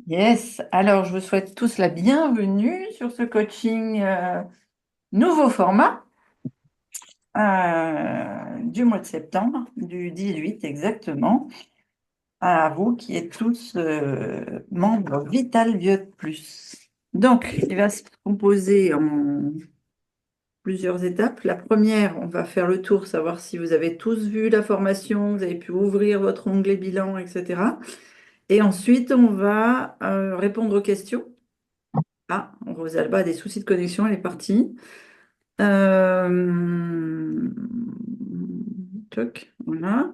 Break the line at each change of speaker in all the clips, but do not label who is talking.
Yes, alors je vous souhaite tous la bienvenue sur ce coaching nouveau format du mois de septembre, du 18 exactement, à vous qui êtes tous membres Vital Biote Plus. Donc, il va se composer en plusieurs étapes. La première, on va faire le tour, savoir si vous avez tous vu la formation, vous avez pu ouvrir votre onglet bilan, etc. Et ensuite, on va répondre aux questions. Ah, Rosalba a des soucis de connexion, elle est partie. Euh... Toc, voilà.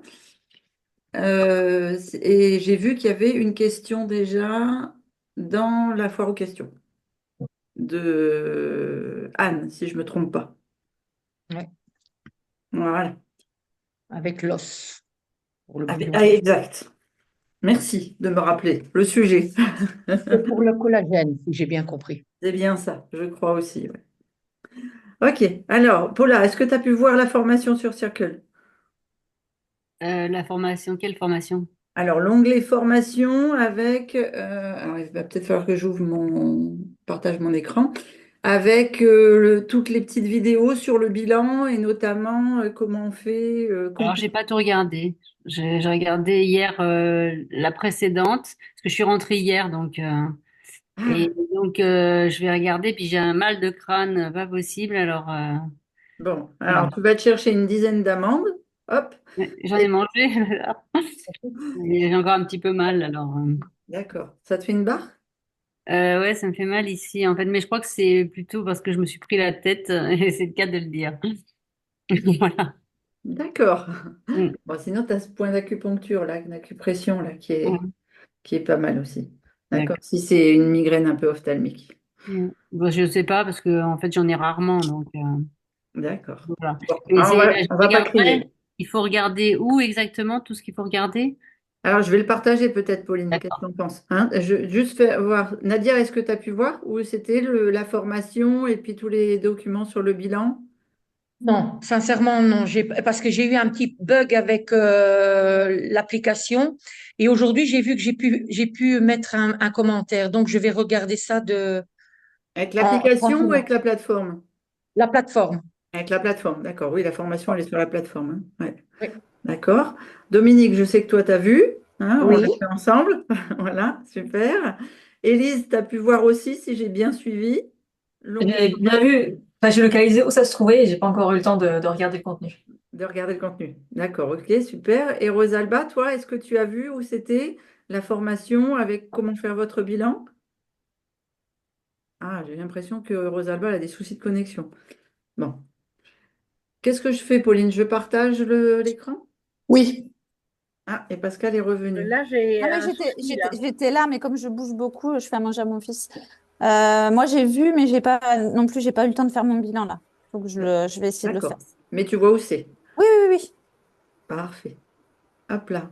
Et j'ai vu qu'il y avait une question déjà dans la foire aux questions de Anne, si je ne me trompe pas.
Ouais,
Voilà.
avec l'os pour le
Ah,
bilan.
exact. Merci de me rappeler le sujet.
C'est pour le collagène, si j'ai bien compris.
C'est bien ça, je crois aussi. Ouais. Ok, alors Paula, est-ce que tu as pu voir la formation sur Circle?
La formation, quelle formation?
Alors, l'onglet formation avec, alors il va peut-être falloir que j'ouvre partage mon écran, avec toutes les petites vidéos sur le bilan et notamment comment on fait
Alors, j'ai pas tout regardé. J'ai regardé hier la précédente, parce que je suis rentrée hier,
Ah,
je vais regarder. Puis j'ai un mal de crâne, pas possible. Alors,
bon,
voilà.
alors tu vas te chercher une dizaine d'amandes, hop,
Ouais, j'en ai
et-
mangé. Alors. Et j'ai encore un petit peu mal. Alors,
d'accord, ça te fait une barre?
ouais, ça me fait mal ici, en fait. Mais je crois que c'est plutôt parce que je me suis pris la tête, et c'est le cas de le dire. Voilà.
D'accord.
Mm.
Bon, sinon, tu as ce point d'acupuncture, là, d'acupression, là,
Ouais,
qui est pas mal aussi. D'accord,
d'accord.
si c'est une migraine un peu ophtalmique.
Mm. Bon, je sais pas parce que en fait j'en ai rarement,
D'accord.
voilà.
Bon,
Et
alors
c'est, je
on va pas
regarderai.
crier.
Il faut regarder où exactement tout ce qu'il faut regarder.
Alors, je vais le partager peut-être, Pauline. Qu'est-ce que tu
D'accord.
en penses? Hein, juste faire voir. Nadia, est-ce que tu as pu voir où c'était la formation et puis tous les documents sur le bilan?
Non, sincèrement, non. Parce que j'ai eu un petit bug avec l'application et aujourd'hui, j'ai vu que j'ai pu mettre un commentaire. Donc, je vais regarder ça
Avec l'application ou
tranquillement.
avec la plateforme?
La plateforme.
Avec la plateforme, d'accord. Oui, la formation, elle est sur la plateforme. Hein. Ouais.
Oui.
D'accord. Dominique, je sais que toi, tu as vu. Hein, on l'a
Oui.
fait ensemble. Voilà, super. Élise, tu as pu voir aussi, si j'ai bien suivi, l'onglet
J'ai bien vu, enfin, j'ai localisé où ça se trouvait et j'ai pas encore eu le temps de regarder le contenu.
de regarder le contenu. D'accord, ok, super. Et Rosalba, toi, est-ce que tu as vu où c'était la formation avec comment faire votre bilan? Ah, j'ai l'impression que Rosalba elle a des soucis de connexion. Bon. Qu'est-ce que je fais, Pauline? Je partage l'écran?
Oui.
Ah, et Pascal est revenu.
Là, j'ai
Ah, mais
un souci, là.
j'étais là, mais comme je bouge beaucoup, je fais à manger à mon fils. Moi, j'ai vu, mais j'ai pas non plus, j'ai pas eu le temps de faire mon bilan là. Faut que je vais essayer de le faire.
D'accord. Mais tu vois où c'est?
Oui, oui, oui.
Parfait. Hop là.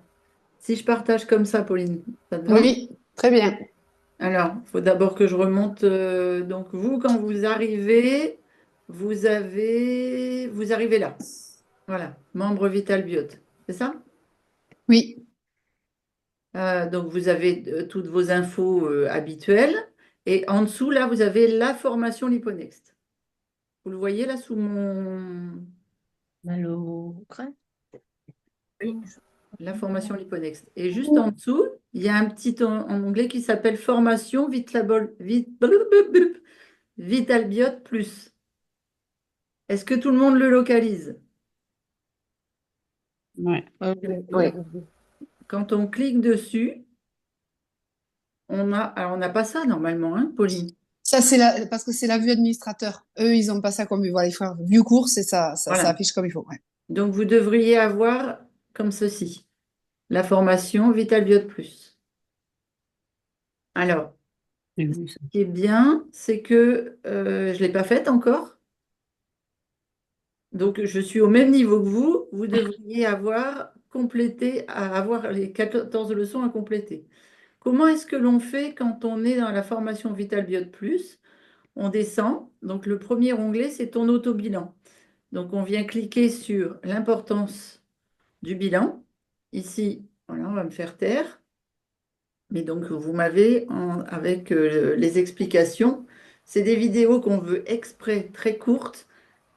Si je partage comme ça, Pauline, ça te va?
Oui, très bien.
Alors, il faut d'abord que je remonte. Donc, vous, quand vous arrivez, vous arrivez là. Voilà, membre Vital Biote. C'est ça?
Oui.
Donc, vous avez toutes vos infos habituelles. Et en dessous, là, vous avez la formation Liponext. Vous le voyez là sous mon...
Mal au crâne.
Oui.
La formation Liponext. Et juste en dessous, il y a un petit en anglais qui s'appelle formation Vital Biote Plus. Est-ce que tout le monde le localise?
Ouais.
Oui.
Quand on clique dessus, alors on n'a pas ça normalement, hein, Pauline?
Ça, parce que c'est la vue administrateur. Eux, ils ont pas ça comme vue. Voilà, il faut faire vue course et ça
Voilà.
affiche comme il faut. Ouais.
Donc vous devriez avoir comme ceci, la formation Vital Biote Plus. Alors,
J'ai
ce
vu ça.
qui est bien, c'est que je ne l'ai pas faite encore. Donc je suis au même niveau que vous. Vous devriez avoir complété, avoir les 14 leçons à compléter. Comment est-ce que l'on fait quand on est dans la formation Vital Biote Plus? On descend. Donc le premier onglet, c'est ton auto-bilan. Donc, on vient cliquer sur l'importance du bilan. Ici, voilà, on va me faire taire. Mais donc, vous m'avez, avec les explications, c'est des vidéos qu'on veut exprès très courtes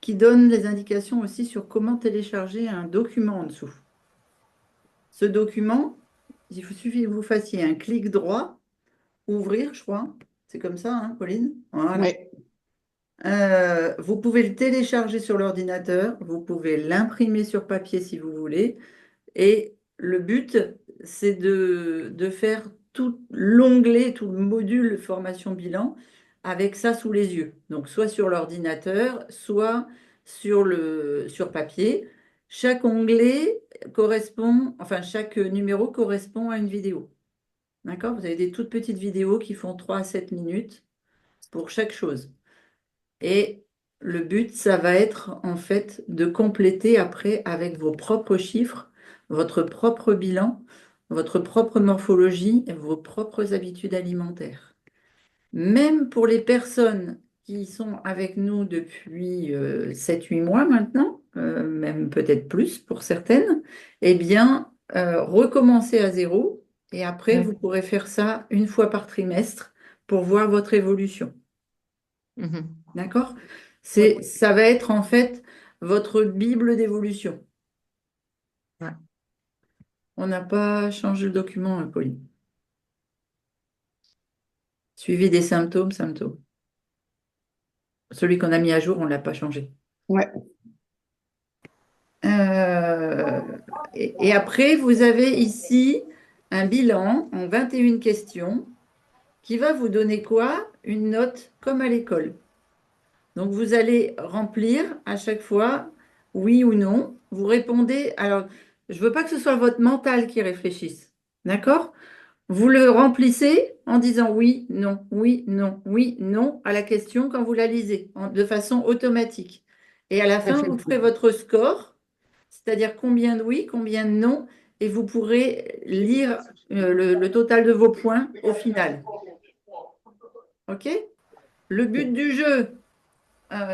qui donnent les indications aussi sur comment télécharger un document en dessous. Ce document, il vous suffit que vous fassiez un clic droit, ouvrir, je crois. C'est comme ça, hein, Pauline? Voilà.
Ouais.
Vous pouvez le télécharger sur l'ordinateur, vous pouvez l'imprimer sur papier si vous voulez. Et le but, c'est de faire tout l'onglet, tout le module formation bilan avec ça sous les yeux. Donc, soit sur l'ordinateur, soit sur papier. Chaque onglet correspond, enfin, chaque numéro correspond à une vidéo. D'accord? Vous avez des toutes petites vidéos qui font 3 à 7 minutes pour chaque chose. Et le but, ça va être en fait de compléter après avec vos propres chiffres, votre propre bilan, votre propre morphologie et vos propres habitudes alimentaires. Même pour les personnes qui sont avec nous depuis 7-8 mois maintenant, même peut-être plus pour certaines, eh bien, recommencez à zéro et après, vous pourrez faire ça une fois par trimestre pour voir votre évolution.
Mhm.
D'accord? Ça va être en fait votre Bible d'évolution.
Ouais.
On n'a pas changé le document, Pauline. Suivi des symptômes, symptômes. Celui qu'on a mis à jour, on ne l'a pas changé.
Ouais.
Euh, et après, vous avez ici un bilan en 21 questions qui va vous donner quoi? Une note comme à l'école. Donc, vous allez remplir à chaque fois oui ou non. Vous répondez. Alors, je ne veux pas que ce soit votre mental qui réfléchisse. D'accord? Vous le remplissez en disant oui, non, oui, non, oui, non à la question quand vous la lisez, de façon automatique. Et à la fin, vous ferez votre score, c'est-à-dire combien de oui, combien de non, et vous pourrez lire le total de vos points au final. OK? Le but du jeu,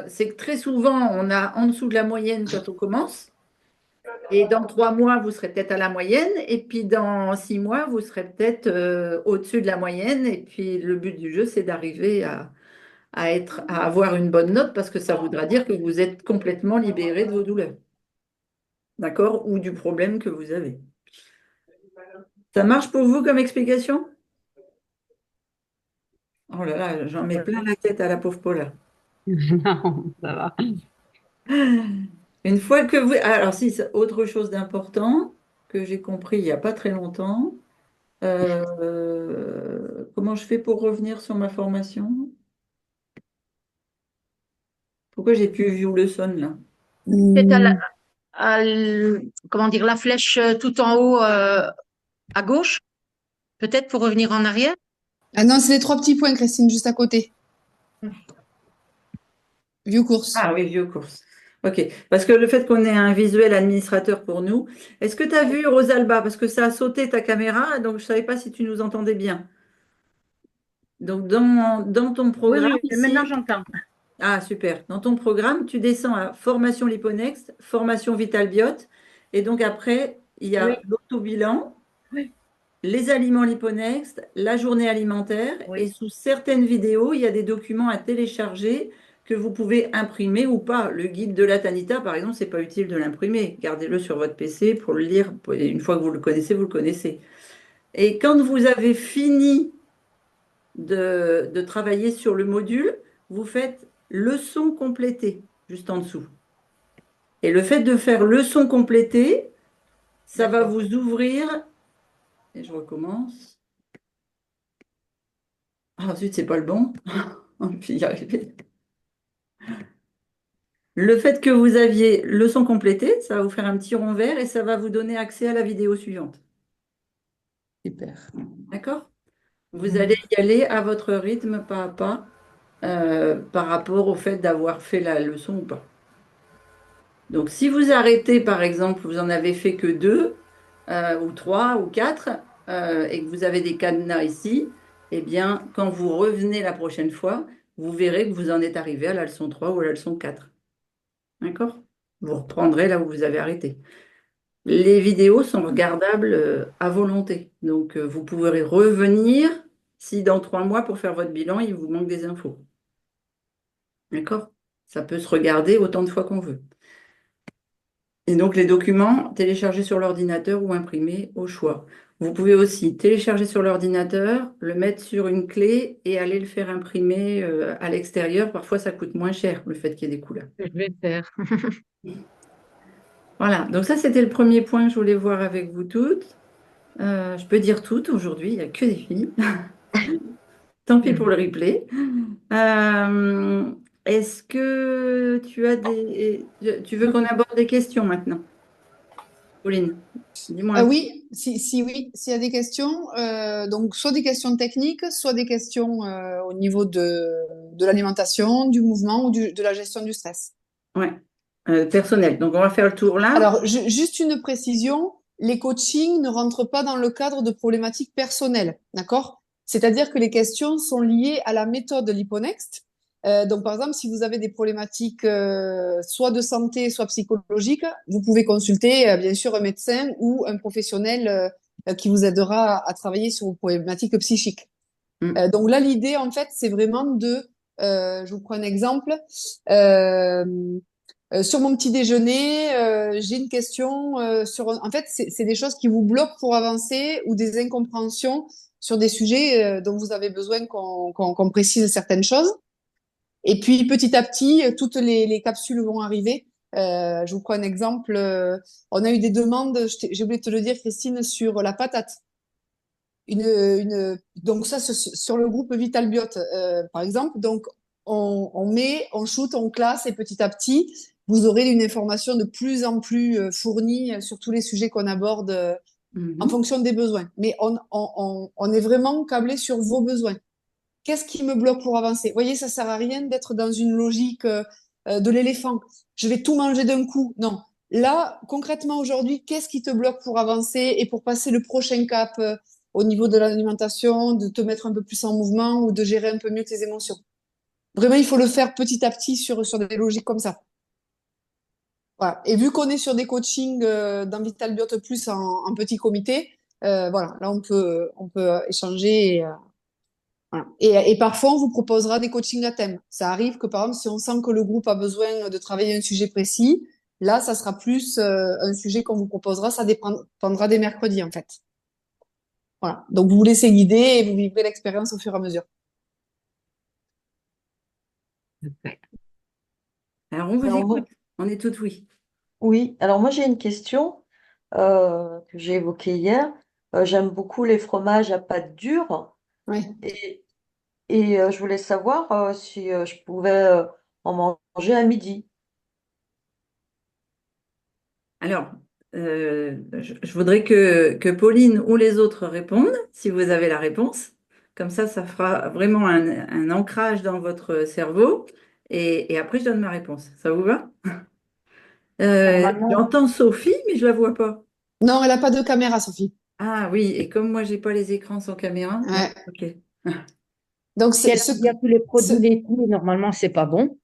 c'est que très souvent, on a en dessous de la moyenne quand on commence. Et dans 3 mois, vous serez peut-être à la moyenne. Et puis dans 6 mois, vous serez peut-être au-dessus de la moyenne. Et puis le but du jeu, c'est d'arriver à avoir une bonne note parce que ça voudra dire que vous êtes complètement libéré de vos douleurs. D'accord? Ou du problème que vous avez. Ça marche pour vous comme explication? Oh là là, j'en mets plein la tête à la pauvre Paula.
Non, ça va.
Une fois que vous... Alors si, c'est autre chose d'important que j'ai compris il n'y a pas très longtemps. Comment je fais pour revenir sur ma formation? Pourquoi j'ai plus view leçon là?
Peut-être
Hmm.
comment dire, la flèche tout en haut à gauche, peut-être pour revenir en arrière.
Ah non, c'est les 3 petits points, Christine, juste à côté. View course.
Ah oui, vieux course. Ok, parce que le fait qu'on ait un visuel administrateur pour nous, est-ce que tu as vu Rosalba? Parce que ça a sauté ta caméra, donc je ne savais pas si tu nous entendais bien. Donc dans ton
Oui,
programme
oui, maintenant
ici,
j'entends.
ah super, dans ton programme, tu descends à formation Liponext, formation Vital Biote, et donc après, il y
Oui,
a l'auto-bilan,
oui,
les aliments Liponext, la journée alimentaire, et
oui.
sous certaines vidéos, il y a des documents à télécharger que vous pouvez imprimer ou pas. Le guide de la Tanita, par exemple, c'est pas utile de l'imprimer. Gardez-le sur votre PC pour le lire. Une fois que vous le connaissez, vous le connaissez. Et quand vous avez fini de travailler sur le module, vous faites leçon complétée, juste en dessous. Et le fait de faire leçon complétée, ça va vous ouvrir, et je recommence. Ah, ensuite, c'est pas le bon. On peut y arriver. Le fait que vous aviez leçon complétée, ça va vous faire un petit rond vert et ça va vous donner accès à la vidéo suivante.
Super.
D'accord? Vous allez y aller à votre rythme, pas à pas, par rapport au fait d'avoir fait la leçon ou pas. Donc, si vous arrêtez, par exemple, vous en avez fait que 2, ou 3, ou 4, et que vous avez des cadenas ici, eh bien, quand vous revenez la prochaine fois, vous verrez que vous en êtes arrivé à la leçon 3 ou à la leçon 4. D'accord? Vous reprendrez là où vous avez arrêté. Les vidéos sont regardables à volonté. Donc, vous pourrez revenir si dans 3 mois, pour faire votre bilan, il vous manque des infos. D'accord? Ça peut se regarder autant de fois qu'on veut. Et donc, les documents téléchargés sur l'ordinateur ou imprimés au choix. Vous pouvez aussi télécharger sur l'ordinateur, le mettre sur une clé et aller le faire imprimer à l'extérieur. Parfois, ça coûte moins cher, le fait qu'il y ait des couleurs.
Je vais faire.
Voilà, donc ça, c'était le premier point que je voulais voir avec vous toutes. Je peux dire toutes aujourd'hui, il n'y a que des filles. Tant pis pour le replay. Euh, Est-ce que tu as tu veux qu'on aborde des questions maintenant? Pauline, dis-moi un peu.
Oui, oui, s'il y a des questions, donc soit des questions techniques, soit des questions au niveau de l'alimentation, du mouvement ou de la gestion du stress.
Ouais. Personnel. Donc, on va faire le tour là.
Alors, juste une précision, les coachings ne rentrent pas dans le cadre de problématiques personnelles, d'accord? C'est-à-dire que les questions sont liées à la méthode Liponext. Donc, par exemple, si vous avez des problématiques soit de santé, soit psychologiques, vous pouvez consulter bien sûr un médecin ou un professionnel qui vous aidera à travailler sur vos problématiques psychiques. Donc là, l'idée, en fait, c'est vraiment je vous prends un exemple. Euh, sur mon petit déjeuner, j'ai une question en fait, c'est des choses qui vous bloquent pour avancer ou des incompréhensions sur des sujets dont vous avez besoin qu'on précise certaines choses. Et puis, petit à petit, toutes les capsules vont arriver. Je vous prends un exemple. On a eu des demandes, j'ai oublié de te le dire, Christine, sur la patate. Donc ça, sur le groupe Vitalbiote, par exemple. Donc, on shoot, on classe et petit à petit, vous aurez une information de plus en plus fournie sur tous les sujets qu'on aborde en
Mhm.
fonction des besoins. Mais on est vraiment câblé sur vos besoins. Qu'est-ce qui me bloque pour avancer? Vous voyez, ça sert à rien d'être dans une logique de l'éléphant. Je vais tout manger d'un coup. Non. Là, concrètement, aujourd'hui, qu'est-ce qui te bloque pour avancer et pour passer le prochain cap au niveau de l'alimentation, de te mettre un peu plus en mouvement ou de gérer un peu mieux tes émotions? Vraiment, il faut le faire petit à petit sur des logiques comme ça. Voilà. Et vu qu'on est sur des coachings dans Vital Biote Plus en petit comité, voilà, là on peut échanger voilà. Et parfois, on vous proposera des coachings à thème. Ça arrive que, par exemple, si on sent que le groupe a besoin de travailler un sujet précis, là, ça sera plus un sujet qu'on vous proposera. Ça dépendra des mercredis, en fait. Voilà. Donc, vous vous laissez guider et vous vivrez l'expérience au fur et à mesure.
Alors, on vous
Alors,
écoute. On est toutes oui.
oui, alors moi j'ai une question que j'ai évoquée hier. J'aime beaucoup les fromages à pâte dure
Ouais.
et, je voulais savoir si je pouvais en manger à midi.
Alors, je voudrais que Pauline ou les autres répondent, si vous avez la réponse. Comme ça fera vraiment un ancrage dans votre cerveau. Et après, je donne ma réponse. Ça vous va?
Normalement,
J'entends Sophie, mais je la vois pas.
Non, elle n'a pas de caméra, Sophie.
Ah oui, et comme moi, j'ai pas les écrans sans caméra. Ouais,
Ouais.
ok.
Donc,
Si elle regarde tous les produits laitiers, normalement, c'est pas bon.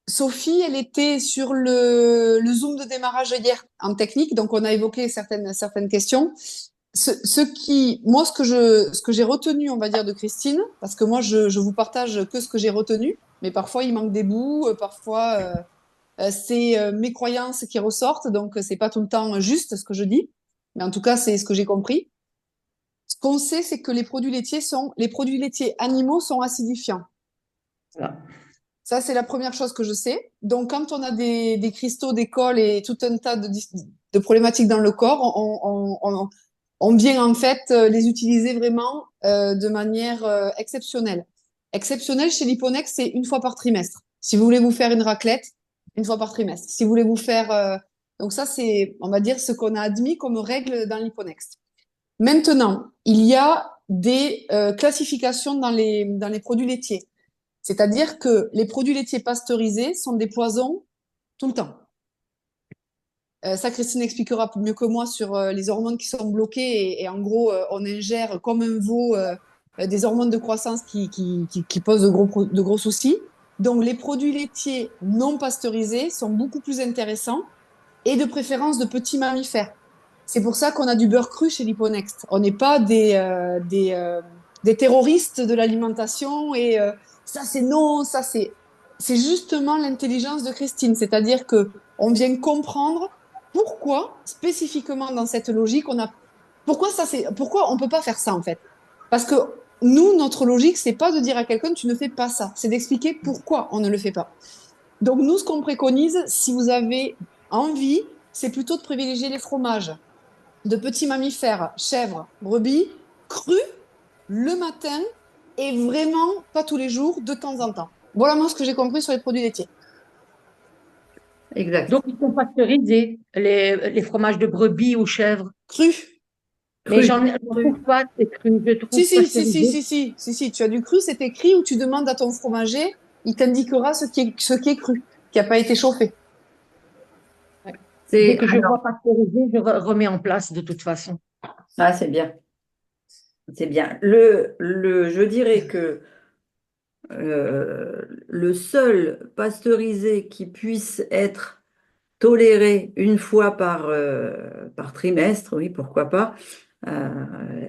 Sophie, elle était sur le Zoom de démarrage hier en technique, donc on a évoqué certaines questions. Moi, ce que j'ai retenu, on va dire, de Christine, parce que moi, je vous partage que ce que j'ai retenu, mais parfois il manque des bouts, parfois c'est mes croyances qui ressortent, donc c'est pas tout le temps juste ce que je dis, mais en tout cas, c'est ce que j'ai compris. Ce qu'on sait, c'est que les produits laitiers animaux sont acidifiants.
Voilà.
Ça, c'est la première chose que je sais. Donc, quand on a des cristaux, des cols et tout un tas de problématiques dans le corps, on vient en fait les utiliser vraiment de manière exceptionnelle. Exceptionnelle chez l'Hiponex, c'est une fois par trimestre. Si vous voulez vous faire une raclette, une fois par trimestre. Si vous voulez vous faire... Donc ça, c'est, on va dire, ce qu'on a admis comme règle dans l'Hiponex. Maintenant, il y a des classifications dans les produits laitiers. C'est-à-dire que les produits laitiers pasteurisés sont des poisons tout le temps. Ça, Christine expliquera mieux que moi sur les hormones qui sont bloquées et en gros, on ingère comme un veau des hormones de croissance qui posent de gros soucis. Donc, les produits laitiers non pasteurisés sont beaucoup plus intéressants et de préférence de petits mammifères. C'est pour ça qu'on a du beurre cru chez Liponext. On n'est pas des terroristes de l'alimentation et ça c'est non, ça c'est. C'est justement l'intelligence de Christine, c'est-à-dire que on vient comprendre pourquoi spécifiquement dans cette logique pourquoi on peut pas faire ça en fait. Parce que nous, notre logique, c'est pas de dire à quelqu'un tu ne fais pas ça, c'est d'expliquer pourquoi on ne le fait pas. Donc nous, ce qu'on préconise, si vous avez envie, c'est plutôt de privilégier les fromages de petits mammifères, chèvres, brebis, crus, le matin et vraiment pas tous les jours, de temps en temps. Voilà moi ce que j'ai compris sur les produits laitiers.
Exact.
Donc, ils sont pasteurisés, les fromages de brebis ou chèvres.
Cru.
Mais
Cru.
j'en trouve pas, c'est cru, je trouve pasteurisé.
Si, tu as du cru, c'est écrit ou tu demandes à ton fromager, il t'indiquera ce qui est cru, qui n'a pas été chauffé.
Dès
C'est
que je vois pasteurisé, je remets en place de toute façon.
ah, c'est bien. C'est bien. Je dirais que le seul pasteurisé qui puisse être toléré une fois par trimestre, oui, pourquoi pas.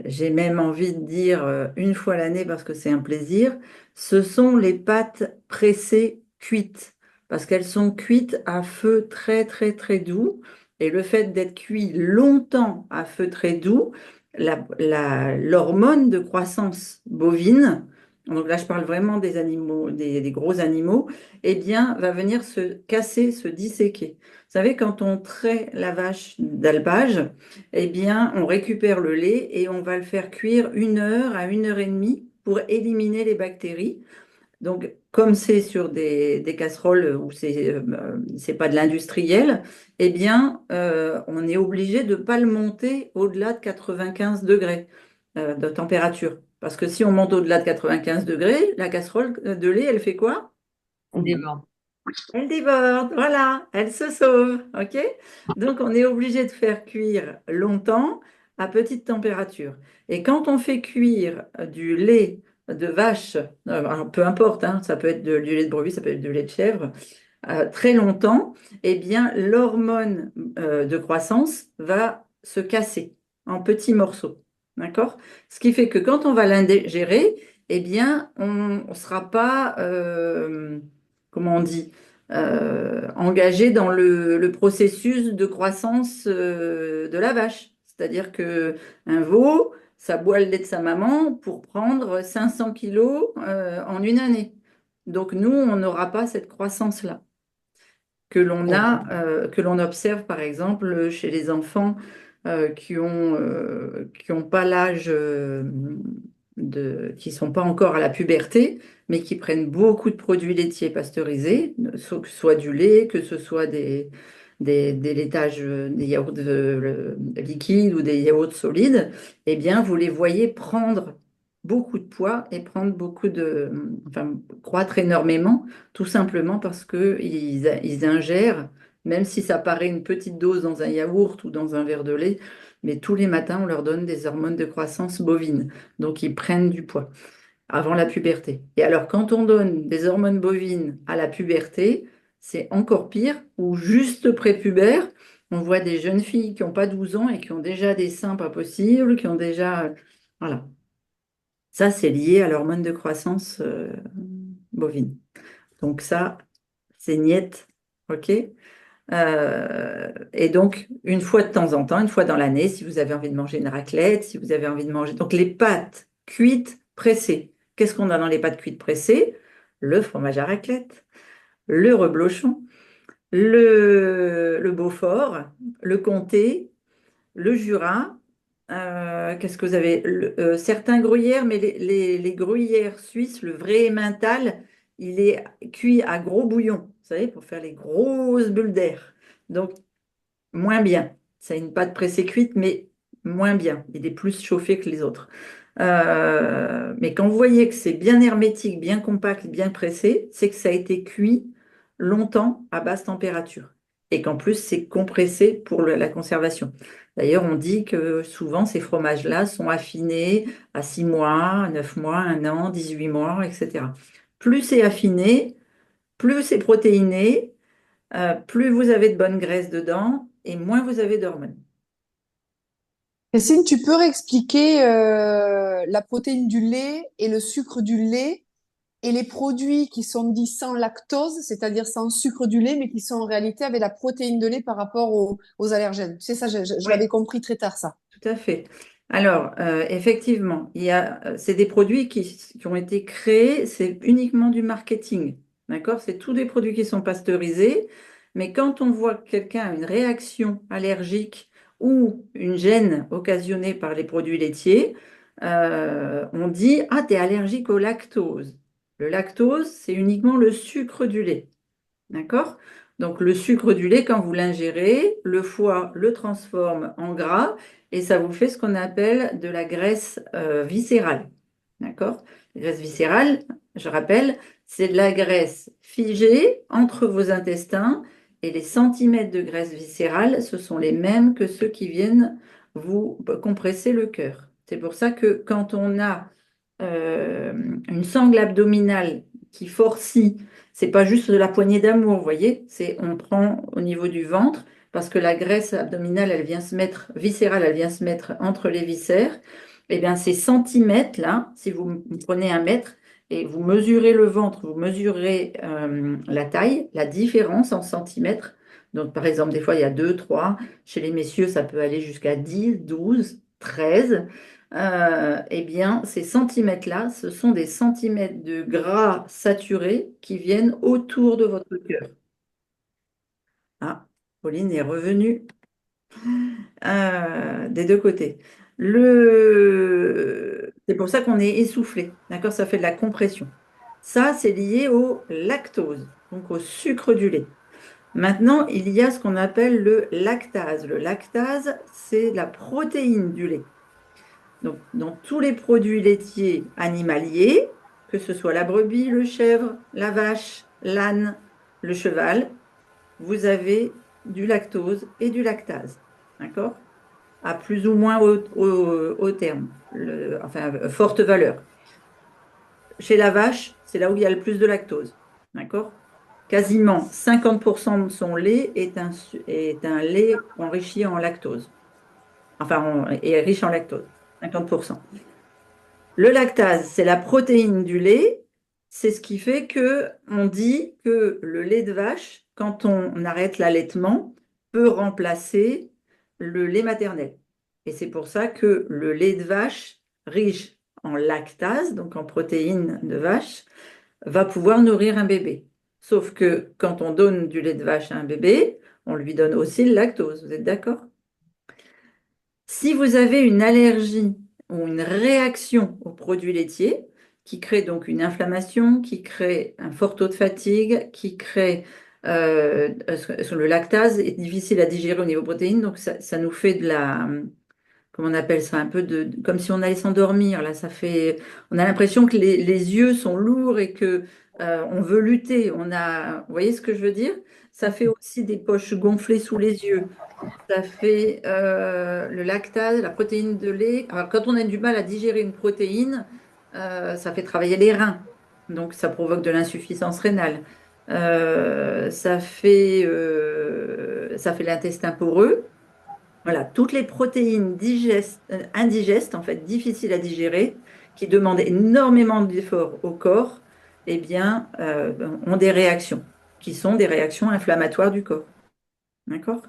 J'ai même envie de dire une fois l'année parce que c'est un plaisir. Ce sont les pâtes pressées cuites parce qu'elles sont cuites à feu très très très doux. Et le fait d'être cuit longtemps à feu très doux, l'hormone de croissance bovine, donc là je parle vraiment des animaux, des gros animaux, eh bien va venir se casser, se disséquer. Vous savez, quand on trait la vache d'alpage, eh bien, on récupère le lait et on va le faire cuire 1 heure à 1 heure et demie pour éliminer les bactéries. Donc, comme c'est sur des casseroles où c'est pas de l'industriel, eh bien, on est obligé de ne pas le monter au-delà de 95 degrés de température. Parce que si on monte au-delà de 95 degrés, la casserole de lait, elle fait quoi?
On déborde.
Elle déborde, voilà, elle se sauve, ok? Donc on est obligé de faire cuire longtemps à petite température. Et quand on fait cuire du lait de vache, alors peu importe, hein, ça peut être du lait de brebis, ça peut être du lait de chèvre, très longtemps, eh bien l'hormone de croissance va se casser en petits morceaux, d'accord? Ce qui fait que quand on va l'ingérer, eh bien on ne sera pas, comment on dit, engagé dans le processus de croissance de la vache. C'est-à-dire que un veau, ça boit le lait de sa maman pour prendre 500 kilos en une année. Donc nous, on n'aura pas cette croissance-là que l'on observe par exemple chez les enfants qui ont pas l'âge qui sont pas encore à la puberté, mais qui prennent beaucoup de produits laitiers pasteurisés, que ce soit du lait, que ce soit des laitages, des yaourts liquides ou des yaourts solides, eh bien, vous les voyez prendre beaucoup de poids et enfin, croître énormément tout simplement parce qu'ils ingèrent, même si ça paraît une petite dose dans un yaourt ou dans un verre de lait, mais tous les matins, on leur donne des hormones de croissance bovine. Donc, ils prennent du poids avant la puberté. Et alors, quand on donne des hormones bovines à la puberté, c'est encore pire, ou juste prépubère. On voit des jeunes filles qui n'ont pas 12 ans et qui ont déjà des seins pas possibles, qui ont déjà... Voilà. Ça, c'est lié à l'hormone de croissance bovine. Donc ça, c'est niette, ok? Et donc, une fois de temps en temps, une fois dans l'année, si vous avez envie de manger une raclette, si vous avez envie de manger... Donc les pâtes cuites pressées. Qu'est-ce qu'on a dans les pâtes cuites pressées? Le fromage à raclette, le reblochon, le Beaufort, le Comté, le Jura. Qu'est-ce que vous avez? Certains gruyères, mais les gruyères suisses, le vrai emmental, il est cuit à gros bouillon, vous savez, pour faire les grosses bulles d'air. Donc, moins bien. C'est une pâte pressée cuite, mais moins bien. Il est plus chauffé que les autres. Mais quand vous voyez que c'est bien hermétique, bien compact, bien pressé, c'est que ça a été cuit longtemps à basse température. Et qu'en plus, c'est compressé pour la conservation. D'ailleurs, on dit que souvent, ces fromages-là sont affinés à 6 mois, 9 mois, 1 an, 18 mois, etc. Plus c'est affiné, plus c'est protéiné, plus vous avez de bonnes graisses dedans et moins vous avez d'hormones.
Christine, tu peux réexpliquer la protéine du lait et le sucre du lait et les produits qui sont dits sans lactose, c'est-à-dire sans sucre du lait, mais qui sont en réalité avec la protéine de lait par rapport aux allergènes. C'est ça, je
Oui,
l'avais compris très tard, ça.
tout à fait. Alors, effectivement, c'est des produits qui ont été créés, c'est uniquement du marketing. D'accord? C'est tous des produits qui sont pasteurisés. Mais quand on voit que quelqu'un a une réaction allergique ou une gêne occasionnée par les produits laitiers, on dit, ah, tu es allergique au lactose. Le lactose, c'est uniquement le sucre du lait. D'accord? Donc le sucre du lait, quand vous l'ingérez, le foie le transforme en gras et ça vous fait ce qu'on appelle de la graisse viscérale. D'accord? La graisse viscérale, je rappelle, c'est de la graisse figée entre vos intestins et les centimètres de graisse viscérale, ce sont les mêmes que ceux qui viennent vous compresser le cœur. C'est pour ça que quand on a euh, une sangle abdominale qui forcit, c'est pas juste de la poignée d'amour, vous voyez, c'est on prend au niveau du ventre parce que la graisse abdominale, elle vient se mettre, viscérale, elle vient se mettre entre les viscères. Et bien ces centimètres là, si vous prenez un mètre et vous mesurez le ventre, vous mesurez la taille, la différence en centimètres. Donc par exemple, des fois il y a 2, 3. Chez les messieurs, ça peut aller jusqu'à 10, 12, 13. Eh bien, ces centimètres-là, ce sont des centimètres de gras saturé qui viennent autour de votre cœur. Ah, Pauline est revenue des deux côtés. C'est pour ça qu'on est essoufflé, d'accord? Ça fait de la compression. Ça, c'est lié au lactose, donc au sucre du lait. Maintenant, il y a ce qu'on appelle le lactase. Le lactase, c'est la protéine du lait. Donc, dans tous les produits laitiers animaliers, que ce soit la brebis, le chèvre, la vache, l'âne, le cheval, vous avez du lactose et du lactase. D'accord? À plus ou moins haut terme, enfin, forte valeur. Chez la vache, c'est là où il y a le plus de lactose. D'accord? Quasiment 50% de son lait est un lait enrichi en lactose. Enfin, est riche en lactose. 50%. Le lactase, c'est la protéine du lait. C'est ce qui fait que on dit que le lait de vache, quand on arrête l'allaitement, peut remplacer le lait maternel. Et c'est pour ça que le lait de vache, riche en lactase, donc en protéines de vache, va pouvoir nourrir un bébé. Sauf que quand on donne du lait de vache à un bébé, on lui donne aussi le lactose. Vous êtes d'accord? Si vous avez une allergie ou une réaction aux produits laitiers, qui crée donc une inflammation, qui crée un fort taux de fatigue, qui crée le lactase est difficile à digérer au niveau protéines, donc ça nous fait de la, comment on appelle ça, un peu comme si on allait s'endormir. Là, on a l'impression que les yeux sont lourds et que on veut lutter. Vous voyez ce que je veux dire? Ça fait aussi des poches gonflées sous les yeux. Ça fait le lactase, la protéine de lait. Alors, quand on a du mal à digérer une protéine, ça fait travailler les reins. Donc, ça provoque de l'insuffisance rénale. Ça fait l'intestin poreux. Voilà, toutes les protéines indigestes, en fait, difficiles à digérer, qui demandent énormément d'efforts au corps, eh bien, ont des réactions, qui sont des réactions inflammatoires du corps. D'accord?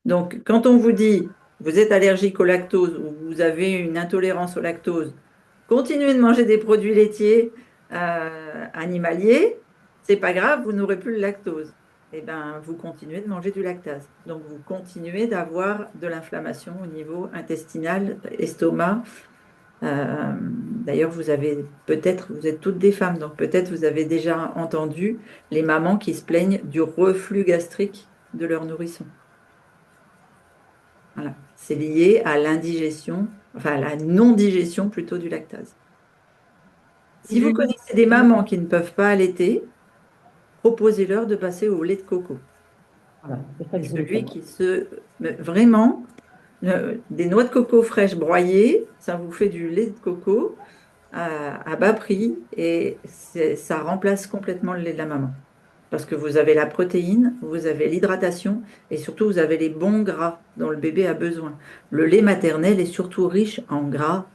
Donc, quand on vous dit vous êtes allergique au lactose ou vous avez une intolérance au lactose, continuez de manger des produits laitiers animaliers, c'est pas grave, vous n'aurez plus le lactose. Eh bien, vous continuez de manger du lactase. Donc, vous continuez d'avoir de l'inflammation au niveau intestinal, estomac. D'ailleurs, vous êtes toutes des femmes, donc peut-être vous avez déjà entendu les mamans qui se plaignent du reflux gastrique de leur nourrisson. Voilà. C'est lié à l'indigestion, enfin à la non-digestion plutôt du lactase. Si vous connaissez des mamans qui ne peuvent pas allaiter, proposez-leur de passer au lait de coco.
Voilà, c'est ça que je voulais
Celui
savoir.
vraiment, des noix de coco fraîches broyées, ça vous fait du lait de coco à bas prix et ça remplace complètement le lait de la maman. parce que vous avez la protéine, vous avez l'hydratation et surtout vous avez les bons gras dont le bébé a besoin. Le lait maternel est surtout riche en gras.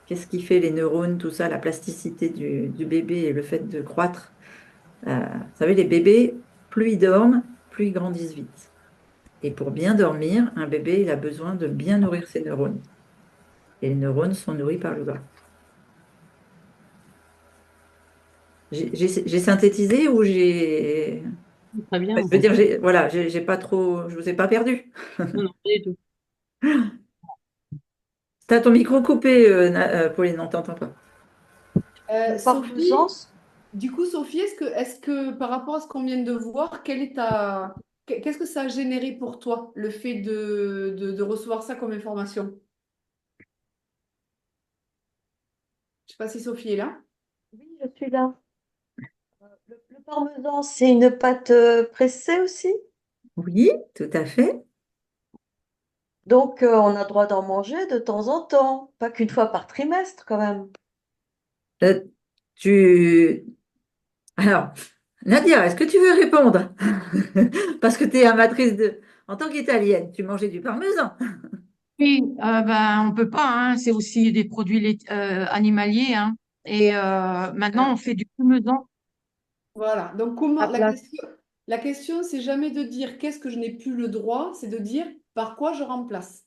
Qu'est-ce qui fait les neurones, tout ça, la plasticité du bébé et le fait de croître? Vous savez, les bébés, plus ils dorment, plus ils grandissent vite. Et pour bien dormir, un bébé, il a besoin de bien nourrir ses neurones. Et les neurones sont nourris par le gras. J'ai synthétisé ou j'ai...
Très bien.
Je veux dire, voilà, j'ai pas trop... Je vous ai pas perdu.
Non, non, pas du tout.
T'as ton micro coupé, Pauline, on t'entend pas.
Le
Sophie,
parmesan,
du coup, Sophie, est-ce que par rapport à ce qu'on vient de voir, qu'est-ce que ça a généré pour toi, le fait de recevoir ça comme information? Je sais pas si Sophie est là.
oui, je suis là. Le parmesan, c'est une pâte pressée aussi.
Oui, tout à fait.
Donc, on a droit d'en manger de temps en temps, pas qu'une fois par trimestre quand même.
Euh, tu... Alors, Nadia, est-ce que tu veux répondre? Parce que tu es amatrice de... En tant qu'Italienne, tu mangeais du parmesan.
Oui, ben, on peut pas, hein, c'est aussi des produits animaliers, hein. Et maintenant, on fait du parmesan
Voilà. Donc,
à
la question, c'est jamais de dire qu'est-ce que je n'ai plus le droit, c'est de dire par quoi je remplace.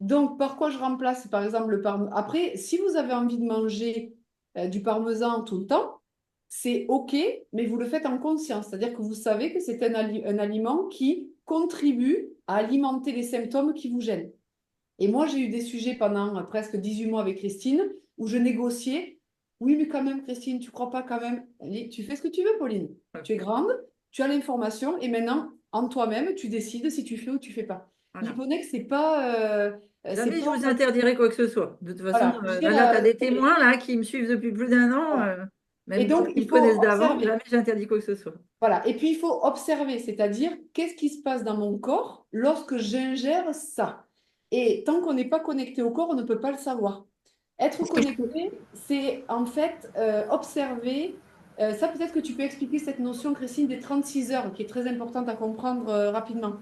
Donc, par quoi je remplace, par exemple, le parmesan. Après, si vous avez envie de manger du parmesan tout le temps, c'est OK, mais vous le faites en conscience. C'est-à-dire que vous savez que c'est un aliment qui contribue à alimenter les symptômes qui vous gênent. Et moi, j'ai eu des sujets pendant presque 18 mois avec Christine où je négociais. Oui, mais quand même, Christine, tu crois pas quand même? Elle dit, tu fais ce que tu veux, Pauline. Tu es grande, tu as l'information et maintenant, en toi-même, tu décides si tu fais ou tu fais pas.
Voilà.
L'hyponex, c'est
Jamais je
pas
vous interdirai quoi que ce soit. De toute façon,
voilà.
là, tu as des témoins là, qui me suivent depuis plus d'un an,
Voilà. Et
même
donc,
qui
il
me
faut
connaissent d'avant.
observer.
Jamais j'interdis quoi que ce soit.
Voilà. Et puis, il faut observer, c'est-à-dire qu'est-ce qui se passe dans mon corps lorsque j'ingère ça. Et tant qu'on n'est pas connecté au corps, on ne peut pas le savoir. Être connecté, c'est en fait observer. Ça, peut-être que tu peux expliquer cette notion, Christine, des 36 heures, qui est très importante à comprendre rapidement.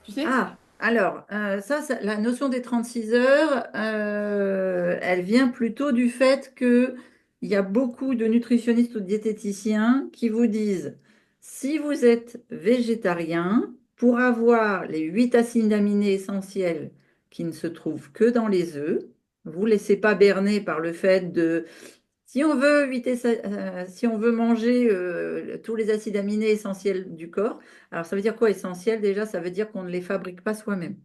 Tu sais?
Ah, alors, la notion des 36 heures, elle vient plutôt du fait qu'il y a beaucoup de nutritionnistes ou de diététiciens qui vous disent, si vous êtes végétarien, pour avoir les 8 acides aminés essentiels qui ne se trouvent que dans les œufs, vous ne laissez pas berner par le fait de si on veut si on veut manger tous les acides aminés essentiels du corps, alors ça veut dire quoi essentiel? Déjà, ça veut dire qu'on ne les fabrique pas soi-même.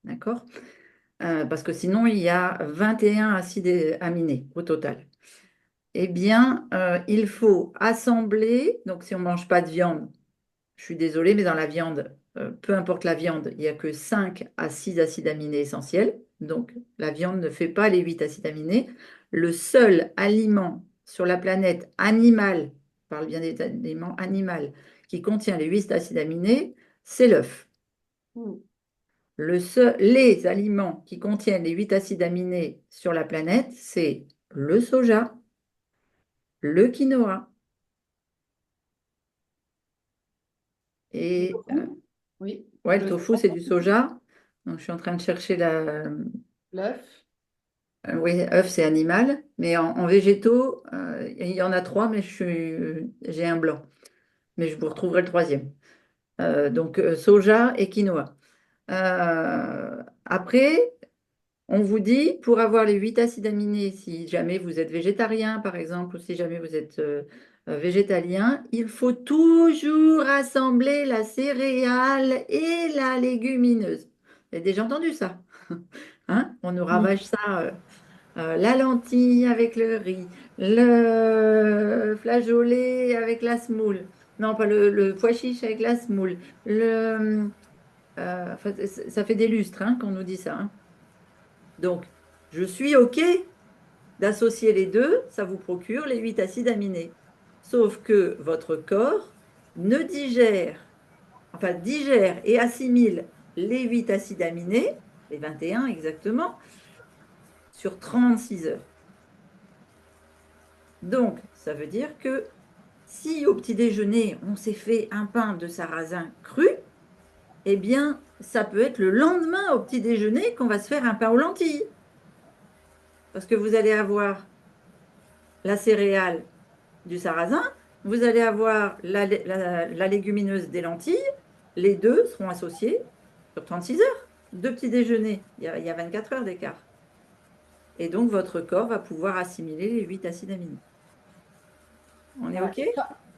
D'accord? Parce que sinon, il y a 21 acides aminés au total. Eh bien, il faut assembler, donc si on ne mange pas de viande, je suis désolée, mais dans la viande, peu importe la viande, il n'y a que 5 à 6 acides aminés essentiels. Donc, la viande ne fait pas les 8 acides aminés. Le seul aliment sur la planète animale, je parle bien des aliments animaux, qui contient les 8 acides aminés, c'est l'œuf.
Hmm.
Les aliments qui contiennent les 8 acides aminés sur la planète, c'est le soja, le quinoa et
Oui.
ouais, le
Le
tofu, c'est du soja. Donc, je suis en train de chercher
l'œuf.
oui, œuf, c'est animal. Mais en végétaux, il y en a trois, mais j'ai un blanc. Mais je vous retrouverai le troisième. Donc, soja et quinoa. Après, on vous dit, pour avoir les 8 acides aminés, si jamais vous êtes végétarien, par exemple, ou si jamais vous êtes végétalien, il faut toujours assembler la céréale et la légumineuse. Vous avez déjà entendu ça? Hein? On nous ravage ça, la lentille avec le riz, le flageolet avec la semoule. Non, pas le pois chiche avec la semoule. Enfin, ça fait des lustres hein, qu'on nous dit ça. Hein. Donc, je suis OK d'associer les deux, ça vous procure les 8 acides aminés. Sauf que votre corps ne digère, enfin digère et assimile les 8 acides aminés, les 21 exactement, sur 36 heures. Donc, ça veut dire que si au petit déjeuner, on s'est fait un pain de sarrasin cru, eh bien, ça peut être le lendemain au petit déjeuner qu'on va se faire un pain aux lentilles. Parce que vous allez avoir la céréale du sarrasin, vous allez avoir la légumineuse des lentilles. Les deux seront associés sur 36 heures. Deux petits déjeuners, il y a 24 heures d'écart. Et donc, votre corps va pouvoir assimiler les 8 acides aminés. On est
Voilà.
OK?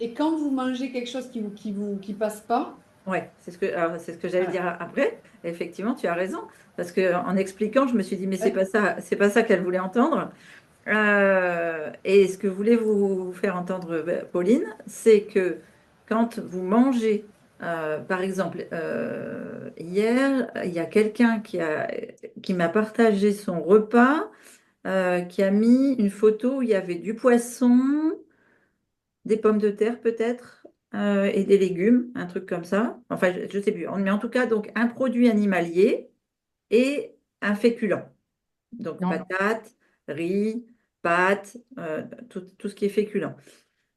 Et quand vous mangez quelque chose qui passe pas,
Ouais, c'est ce que j'allais
voilà.
dire après. Effectivement, tu as raison. Parce qu'en expliquant, je me suis dit, mais
Ouais.
c'est pas ça qu'elle voulait entendre. Et ce que voulait vous faire entendre, Pauline, c'est que quand vous mangez, par exemple, hier, il y a quelqu'un qui m'a partagé son repas, qui a mis une photo où il y avait du poisson, des pommes de terre peut-être, et des légumes, un truc comme ça. Enfin, je ne sais plus. Mais en tout cas, donc un produit animalier et un féculent. Donc
Non.
patates, riz, pâtes, tout ce qui est féculent.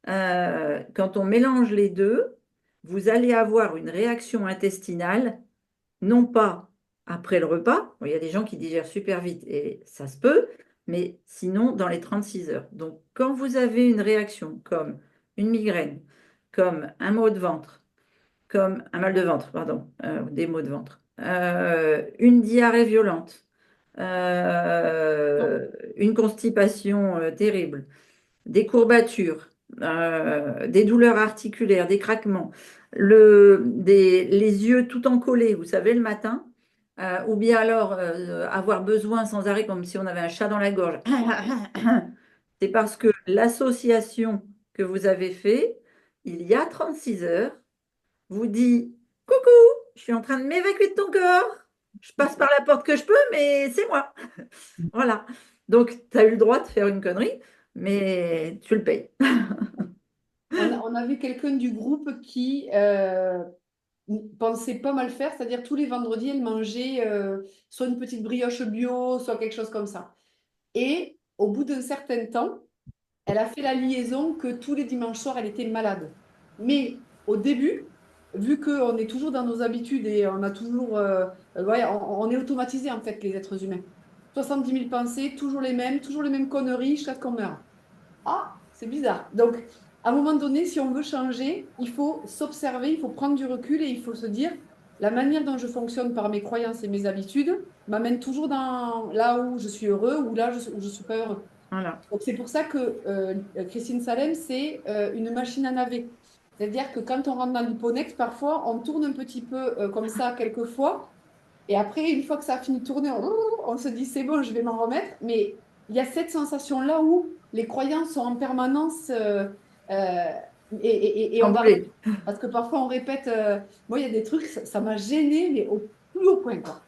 Quand on mélange les deux, vous allez avoir une réaction intestinale, non pas après le repas, bon, il y a des gens qui digèrent super vite et ça se peut, mais sinon dans les 36 heures. Donc quand vous avez une réaction comme une migraine, comme un maux de ventre, comme un mal de ventre, pardon, des maux de ventre, une diarrhée violente, une constipation terrible, des courbatures, des douleurs articulaires, des craquements, les yeux tout encollés, vous savez, le matin, ou bien alors avoir besoin sans arrêt, comme si on avait un chat dans la gorge. C'est parce que l'association que vous avez fait il y a 36 heures vous dit, coucou, je suis en train de m'évacuer de ton corps. Je passe par la porte que je peux, mais c'est moi. Voilà. Donc, tu as eu le droit de faire une connerie, mais tu le payes.
On avait quelqu'un du groupe qui pensait pas mal faire, c'est-à-dire tous les vendredis, elle mangeait soit une petite brioche bio, soit quelque chose comme ça. Et au bout d'un certain temps, elle a fait la liaison que tous les dimanches soirs, elle était malade. Mais au début, vu qu'on est toujours dans nos habitudes et on a toujours, ouais, on est automatisé en fait, les êtres humains. 70 000 pensées, toujours les mêmes conneries jusqu'à ce qu'on meure. Ah, c'est bizarre. Donc, à un moment donné, si on veut changer, il faut s'observer, il faut prendre du recul et il faut se dire, la manière dont je fonctionne par mes croyances et mes habitudes m'amène toujours dans là où je suis heureux ou là où je suis pas heureux.
Voilà.
Donc, c'est pour ça que Christine Salem, c'est une machine à laver. C'est-à-dire que quand on rentre dans l'hyponex, parfois, on tourne un petit peu comme ça quelques fois. Et après, une fois que ça a fini de tourner, on se dit, c'est bon, je vais m'en remettre. Mais il y a cette sensation-là où les croyances sont en permanence euh, et on va.
Chamboulé.
Parce que parfois, on répète, moi, il y a des trucs, ça m'a gêné, mais au plus haut point, quoi.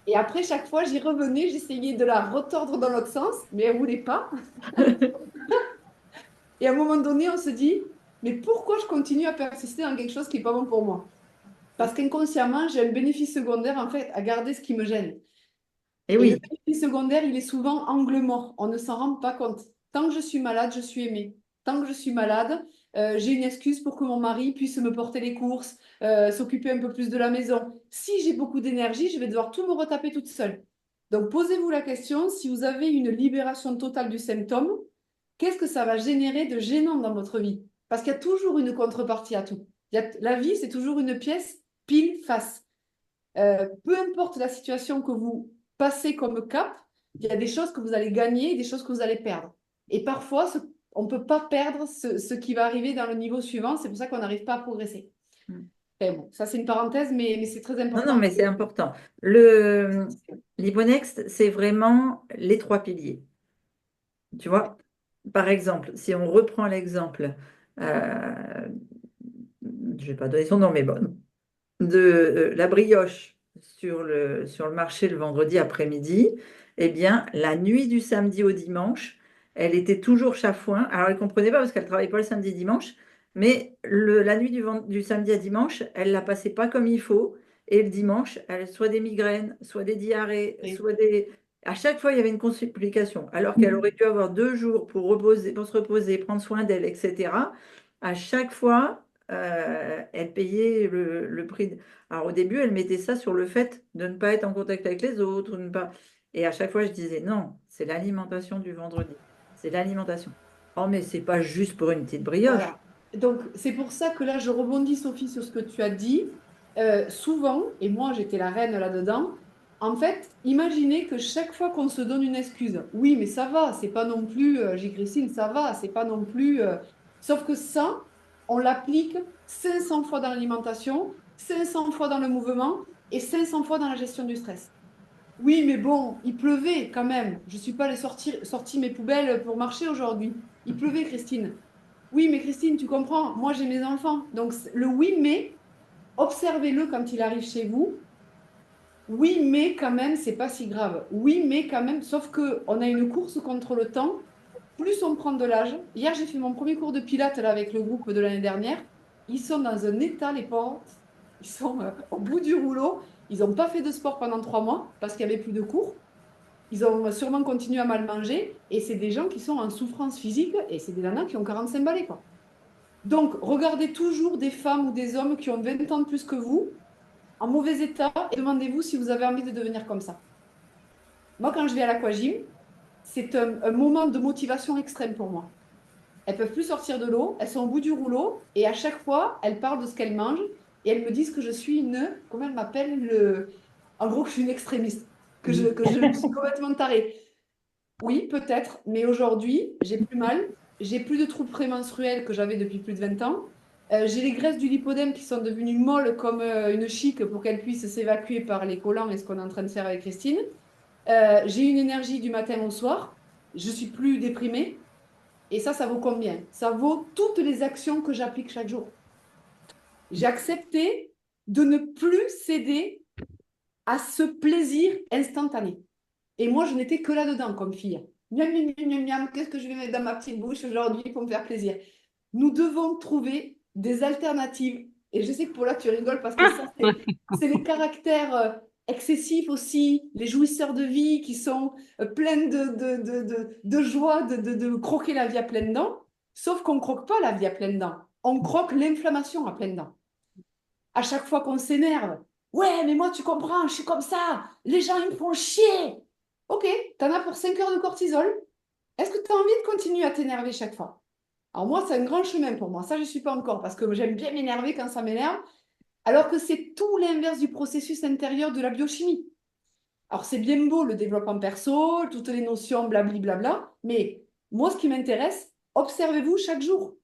Et après, chaque fois, j'y revenais, j'essayais de la retordre dans l'autre sens, mais elle ne voulait pas. Et à un moment donné, on se dit, mais pourquoi je continue à persister dans quelque chose qui n'est pas bon pour moi? Parce qu'inconsciemment, j'ai un bénéfice secondaire, en fait, à garder ce qui me gêne.
Et
Et le
oui,
bénéfice secondaire, il est souvent angle mort. On ne s'en rend pas compte. Tant que je suis malade, je suis aimée. Tant que je suis malade, j'ai une excuse pour que mon mari puisse me porter les courses, s'occuper un peu plus de la maison. Si j'ai beaucoup d'énergie, je vais devoir tout me retaper toute seule. Donc, posez-vous la question, si vous avez une libération totale du symptôme, qu'est-ce que ça va générer de gênant dans votre vie? Parce qu'il y a toujours une contrepartie à tout. La vie, c'est toujours une pièce pile face. Peu importe la situation que vous passez comme cap, il y a des choses que vous allez gagner et des choses que vous allez perdre. Et parfois, on ne peut pas perdre ce qui va arriver dans le niveau suivant. C'est pour ça qu'on n'arrive pas à progresser.
Mm.
Et bon, ça, c'est une parenthèse, mais c'est très
non, non,
important.
mais c'est important. L'Ibonext, c'est vraiment les trois piliers. Tu vois, par exemple, si on reprend l'exemple, euh, je ne vais pas donner son nom, mais bon, de la brioche sur le marché le vendredi après-midi, eh bien, la nuit du samedi au dimanche, elle était toujours chafouin. Alors, elle ne comprenait pas parce qu'elle ne travaillait pas le samedi et dimanche, mais la nuit du samedi à dimanche, elle ne la passait pas comme il faut. Et le dimanche, elle soit des migraines, soit des diarrhées,
Oui.
soit des... À chaque fois, il y avait une complication, alors qu'elle aurait dû avoir 2 jours pour reposer, pour se reposer, prendre soin d'elle, etc. À chaque fois, elle payait le prix. Alors au début, elle mettait ça sur le fait de ne pas être en contact avec les autres, de ne pas. Et à chaque fois, je disais non, c'est l'alimentation du vendredi, c'est l'alimentation. Oh, mais c'est pas juste pour une petite brioche.
Voilà. Donc, c'est pour ça que là, je rebondis, Sophie, sur ce que tu as dit. Souvent, et moi, j'étais la reine là-dedans, en fait, imaginez que chaque fois qu'on se donne une excuse, oui, mais ça va, c'est pas non plus, j'ai Christine, ça va, c'est pas non plus. Sauf que ça, on l'applique 500 fois dans l'alimentation, 500 fois dans le mouvement et 500 fois dans la gestion du stress. Oui, mais bon, il pleuvait quand même. Je suis pas allée sortir mes poubelles pour marcher aujourd'hui. Il pleuvait, Christine. Oui, mais Christine, tu comprends, moi j'ai mes enfants. Donc le oui, mais, observez-le quand il arrive chez vous. Oui, mais quand même, c'est pas si grave. Oui, mais quand même, sauf que on a une course contre le temps. Plus on prend de l'âge. Hier, j'ai fait mon premier cours de pilates là, avec le groupe de l'année dernière. Ils sont dans un état, les pauvres. Ils sont au bout du rouleau. Ils n'ont pas fait de sport pendant 3 mois parce qu'il n'y avait plus de cours. Ils ont sûrement continué à mal manger. Et c'est des gens qui sont en souffrance physique. Et c'est des nanas qui ont 45 balais, quoi. Donc, regardez toujours des femmes ou des hommes qui ont 20 ans de plus que vous, en mauvais état, et demandez-vous si vous avez envie de devenir comme ça. Moi, quand je vais à l'aquagym, c'est un moment de motivation extrême pour moi. Elles peuvent plus sortir de l'eau, elles sont au bout du rouleau, et à chaque fois, elles parlent de ce qu'elles mangent, et elles me disent que je suis comment elles m'appellent, en gros, que je suis une extrémiste, que je suis complètement tarée. Oui, peut-être, mais aujourd'hui, j'ai plus mal, j'ai plus de troubles prémenstruels que j'avais depuis plus de 20 ans. J'ai les graisses du lipodème qui sont devenues molles comme une chic pour qu'elles puissent s'évacuer par les collants et ce qu'on est en train de faire avec Christine. J'ai une énergie du matin au soir, je suis plus déprimée. Et ça vaut combien? Ça vaut toutes les actions que j'applique chaque jour. J'ai accepté de ne plus céder à ce plaisir instantané. Et moi, je n'étais que là-dedans comme fille. Miam, miam, miam, miam, miam, qu'est-ce que je vais mettre dans ma petite bouche aujourd'hui pour me faire plaisir? Nous devons trouver des alternatives. Et je sais que pour là, tu rigoles parce que ça, c'est les caractères excessifs aussi, les jouisseurs de vie qui sont pleins de joie, de croquer la vie à pleines dents. Sauf qu'on ne croque pas la vie à pleines dents. On croque l'inflammation à pleines dents. À chaque fois qu'on s'énerve, ouais, mais moi, tu comprends, je suis comme ça. Les gens, ils me font chier. Ok, t'en as pour 5 heures de cortisol. Est-ce que tu as envie de continuer à t'énerver chaque fois? Alors moi, c'est un grand chemin pour moi. Ça, je ne suis pas encore parce que j'aime bien m'énerver quand ça m'énerve, alors que c'est tout l'inverse du processus intérieur de la biochimie. Alors c'est bien beau le développement perso, toutes les notions, blabli, blabla, mais moi, ce qui m'intéresse, observez-vous chaque jour.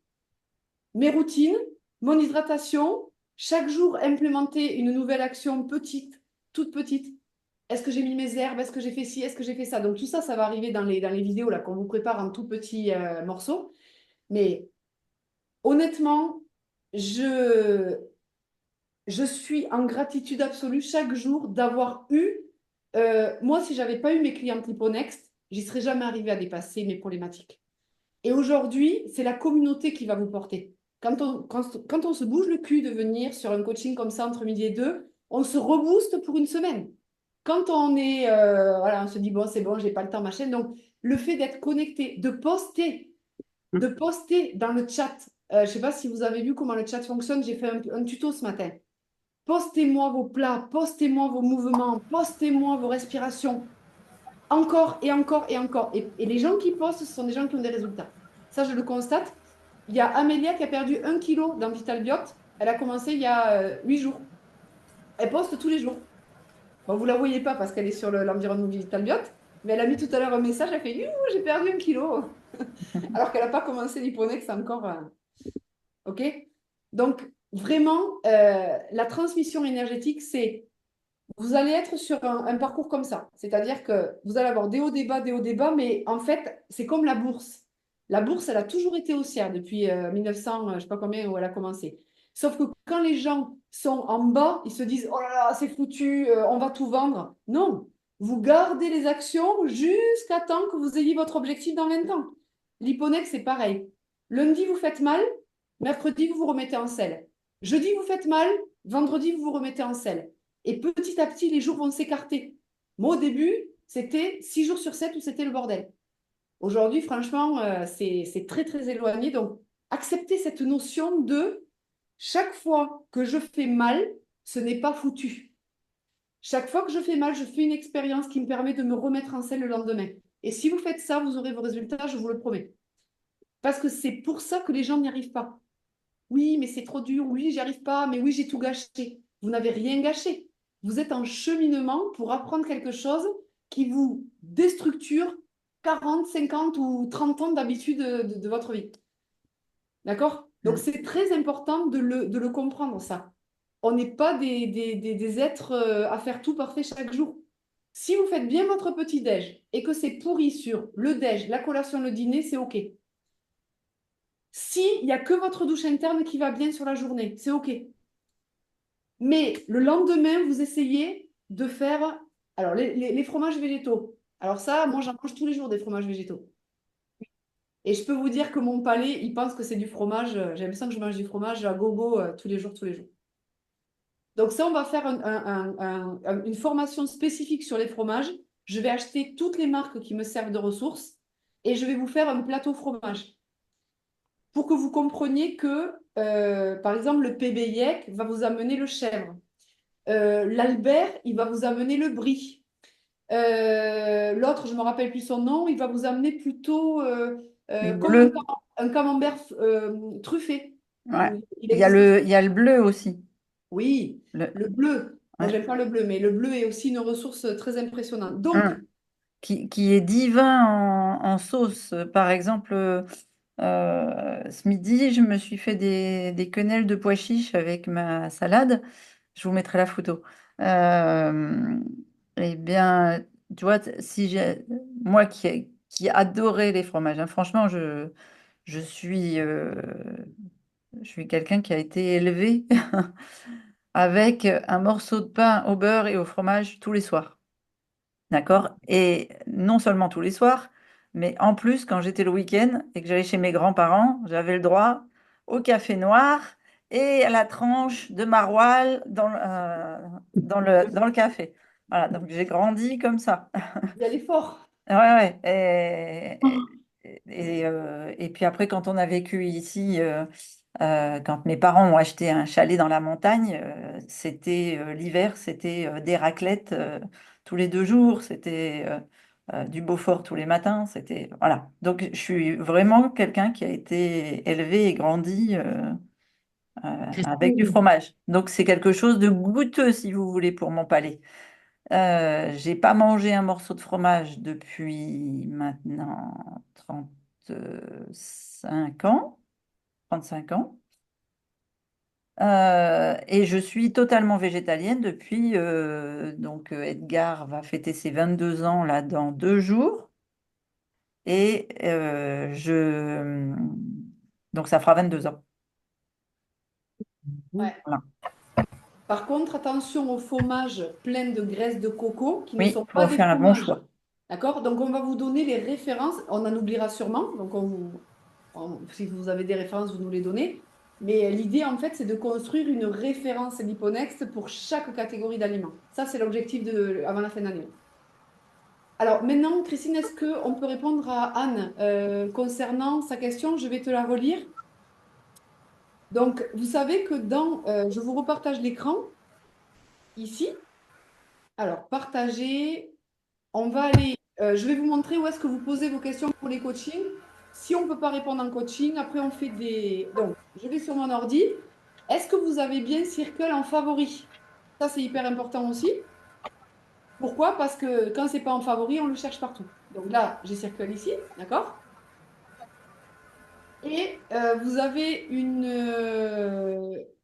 Mes routines, mon hydratation, chaque jour implémenter une nouvelle action petite, toute petite. Est-ce que j'ai mis mes herbes? Est-ce que j'ai fait ci? Est-ce que j'ai fait ça? Donc tout ça, ça va arriver dans les vidéos là qu'on vous prépare en tout petits morceaux. Mais honnêtement, je suis en gratitude absolue chaque jour d'avoir eu. Moi, si j'avais pas eu mes clientes Liponext, j'y serais jamais arrivée à dépasser mes problématiques. Et aujourd'hui, c'est la communauté qui va vous porter. Quand on se bouge le cul de venir sur un coaching comme ça entre midi et deux, on se rebooste pour une semaine. Quand on est, voilà, on se dit, bon, c'est bon, j'ai pas le temps, machin. Donc, le fait d'être connecté, de poster dans le chat. Je sais pas si vous avez vu comment le chat fonctionne. J'ai fait un tuto ce matin. Postez-moi vos plats, postez-moi vos mouvements, postez-moi vos respirations. Encore et encore et encore. Et les gens qui postent, ce sont des gens qui ont des résultats. Ça, je le constate. Il y a Amélia qui a perdu 1 kilo dans Vitalbiote. Elle a commencé il y a 8 jours. Elle poste tous les jours. Bon, vous ne la voyez pas parce qu'elle est sur l'environnement Vitalbiote, mais elle a mis tout à l'heure un message, elle a fait « Youhou, j'ai perdu 1 kilo !» Alors qu'elle n'a pas commencé l'hyponex encore. OK? Donc, vraiment, la transmission énergétique, c'est vous allez être sur un parcours comme ça. C'est-à-dire que vous allez avoir des hauts débats, mais en fait, c'est comme la bourse. La bourse, elle a toujours été haussière depuis 1900, je ne sais pas combien, où elle a commencé. Sauf que quand les gens sont en bas, ils se disent « Oh là là, c'est foutu, on va tout vendre ». Non, vous gardez les actions jusqu'à temps que vous ayez votre objectif dans 20 ans. L'Hyponex, c'est pareil. Lundi, vous faites mal, mercredi, vous vous remettez en selle. Jeudi, vous faites mal, vendredi, vous vous remettez en selle. Et petit à petit, les jours vont s'écarter. Moi, au début, c'était 6 jours sur 7 où c'était le bordel. Aujourd'hui, franchement, c'est très, très éloigné. Donc, accepter cette notion de chaque fois que je fais mal, ce n'est pas foutu. Chaque fois que je fais mal, je fais une expérience qui me permet de me remettre en selle le lendemain. Et si vous faites ça, vous aurez vos résultats, je vous le promets. Parce que c'est pour ça que les gens n'y arrivent pas. Oui, mais c'est trop dur. Oui, j'y arrive pas. Mais oui, j'ai tout gâché. Vous n'avez rien gâché. Vous êtes en cheminement pour apprendre quelque chose qui vous déstructure 40, 50 ou 30 ans d'habitude de votre vie. D'accord? Donc, c'est très important de le comprendre, ça. On n'est pas des êtres à faire tout parfait chaque jour. Si vous faites bien votre petit-déj et que c'est pourri sur le déj, la collation, le dîner, c'est OK. S'il n'y a que votre douche interne qui va bien sur la journée, c'est OK. Mais le lendemain, vous essayez de faire... Alors, les fromages végétaux. Alors ça, moi, j'en mange tous les jours des fromages végétaux. Et je peux vous dire que mon palais, il pense que c'est du fromage. J'ai l'impression que je mange du fromage à gogo tous les jours, tous les jours. Donc ça, on va faire une formation spécifique sur les fromages. Je vais acheter toutes les marques qui me servent de ressources et je vais vous faire un plateau fromage pour que vous compreniez que, par exemple, le PB va vous amener le chèvre. L'Albert, il va vous amener le brie. L'autre, je ne me rappelle plus son nom, il va vous amener plutôt comme
Bleu.
un camembert truffé.
Ouais.
Il
Il y a
existe.
il y a le bleu aussi.
Oui,
Le,
le bleu. Moi,
ouais.
j'aime pas le bleu, mais le bleu est aussi une ressource très impressionnante. Donc,
Qui est divin en sauce. Par exemple, ce midi, je me suis fait des quenelles de pois chiches avec ma salade. Je vous mettrai la photo. Euh, eh bien, tu vois, si j'ai, moi qui adorais les fromages, hein, franchement, je suis quelqu'un qui a été élevé avec un morceau de pain au beurre et au fromage tous les soirs. D'accord? Et non seulement tous les soirs, mais en plus, quand j'étais le week-end et que j'allais chez mes grands-parents, j'avais le droit au café noir et à la tranche de maroilles dans le café. Voilà, donc j'ai grandi comme ça.
il y a l'effort.
Ouais, ouais. Et puis après, quand on a vécu ici, quand mes parents ont acheté un chalet dans la montagne, c'était l'hiver, c'était des raclettes tous les 2 jours, c'était du Beaufort tous les matins, c'était voilà. Donc je suis vraiment quelqu'un qui a été élevé et grandi avec du
Christine,
fromage. Donc c'est quelque chose de goûteux si vous voulez pour mon palais. J'ai pas mangé un morceau de fromage depuis maintenant 35 ans. 35 ans. Et je suis totalement végétalienne depuis. Donc, Edgar va fêter ses 22 ans là dans 2 jours. Et donc, ça fera 22 ans.
Ouais.
Voilà.
Par contre, attention aux fromages pleins de graisse de coco qui ne
Oui,
sont
il
pas
faut
des
faire un bon
fromages.
choix.
D'accord? Donc, on va vous donner les références. On en oubliera sûrement. Donc, si vous avez des références, vous nous les donnez. Mais l'idée, en fait, c'est de construire une référence Liponext pour chaque catégorie d'aliments. Ça, c'est l'objectif avant la fin d'année. Alors, maintenant, Christine, est-ce qu'on peut répondre à Anne concernant sa question? Je vais te la relire. Donc, vous savez que je vous repartage l'écran ici. Alors, partager. On va aller. Je vais vous montrer où est-ce que vous posez vos questions pour les coachings. Si on ne peut pas répondre en coaching, après on fait des. Donc, je vais sur mon ordi. Est-ce que vous avez bien Circle en favori? Ça, c'est hyper important aussi. Pourquoi? Parce que quand c'est pas en favori, on le cherche partout. Donc là, j'ai Circle ici, d'accord? Et vous avez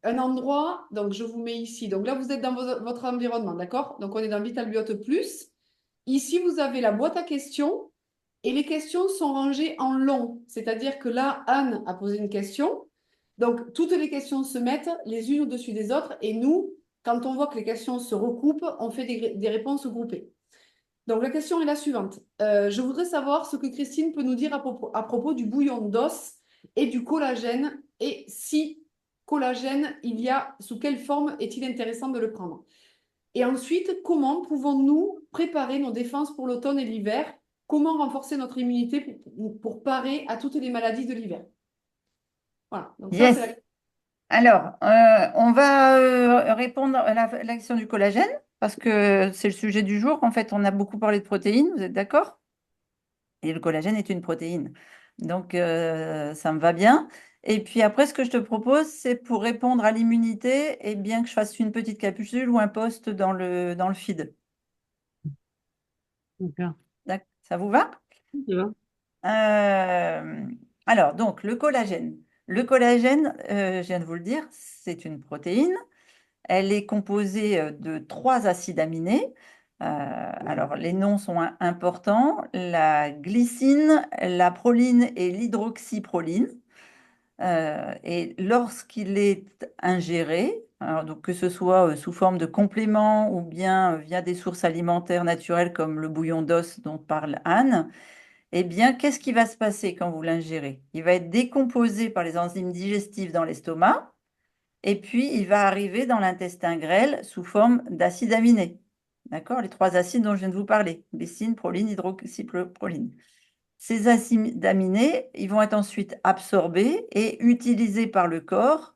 un endroit, donc je vous mets ici. Donc là, vous êtes dans votre environnement, d'accord? Donc on est dans VitalBiote Plus. Ici, vous avez la boîte à questions et les questions sont rangées en long. C'est-à-dire que là, Anne a posé une question. Donc, toutes les questions se mettent les unes au-dessus des autres et nous, quand on voit que les questions se recoupent, on fait des réponses groupées. Donc, la question est la suivante. Je voudrais savoir ce que Christine peut nous dire à propos du bouillon d'os et du collagène et si collagène il y a, sous quelle forme est-il intéressant de le prendre? Et ensuite, comment pouvons-nous préparer nos défenses pour l'automne et l'hiver? Comment renforcer notre immunité pour parer à toutes les maladies de l'hiver? Voilà, donc ça, c'est la
Yes. Alors, on va répondre à la question du collagène parce que c'est le sujet du jour. En fait, on a beaucoup parlé de protéines, vous êtes d'accord? Et le collagène est une protéine. Donc, ça me va bien. Et puis après, ce que je te propose, c'est pour répondre à l'immunité, et bien que je fasse une petite capsule ou un post dans le feed.
D'accord.
Ça vous va?
C'est bon.
Alors, donc, le collagène. Le collagène, je viens de vous le dire, c'est une protéine. Elle est composée de 3 acides aminés. Alors, les noms sont importants. La glycine, la proline et l'hydroxyproline. Et lorsqu'il est ingéré, alors donc que ce soit sous forme de complément ou bien via des sources alimentaires naturelles comme le bouillon d'os dont parle Anne, eh bien, qu'est-ce qui va se passer quand vous l'ingérez? Il va être décomposé par les enzymes digestives dans l'estomac et puis il va arriver dans l'intestin grêle sous forme d'acides aminés. D'accord? Les 3 acides dont je viens de vous parler, glycine, proline, hydroxyproline. Ces acides aminés, ils vont être ensuite absorbés et utilisés par le corps.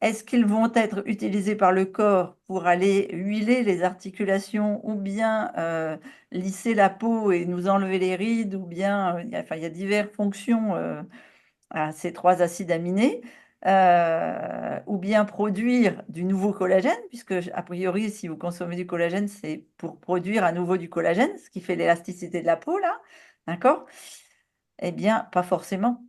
Est-ce qu'ils vont être utilisés par le corps pour aller huiler les articulations ou bien lisser la peau et nous enlever les rides ou bien, enfin, il y a diverses fonctions à ces 3 acides aminés, ou bien produire du nouveau collagène, puisque a priori, si vous consommez du collagène, c'est pour produire à nouveau du collagène, ce qui fait l'élasticité de la peau, là, d'accord? Eh bien, pas forcément.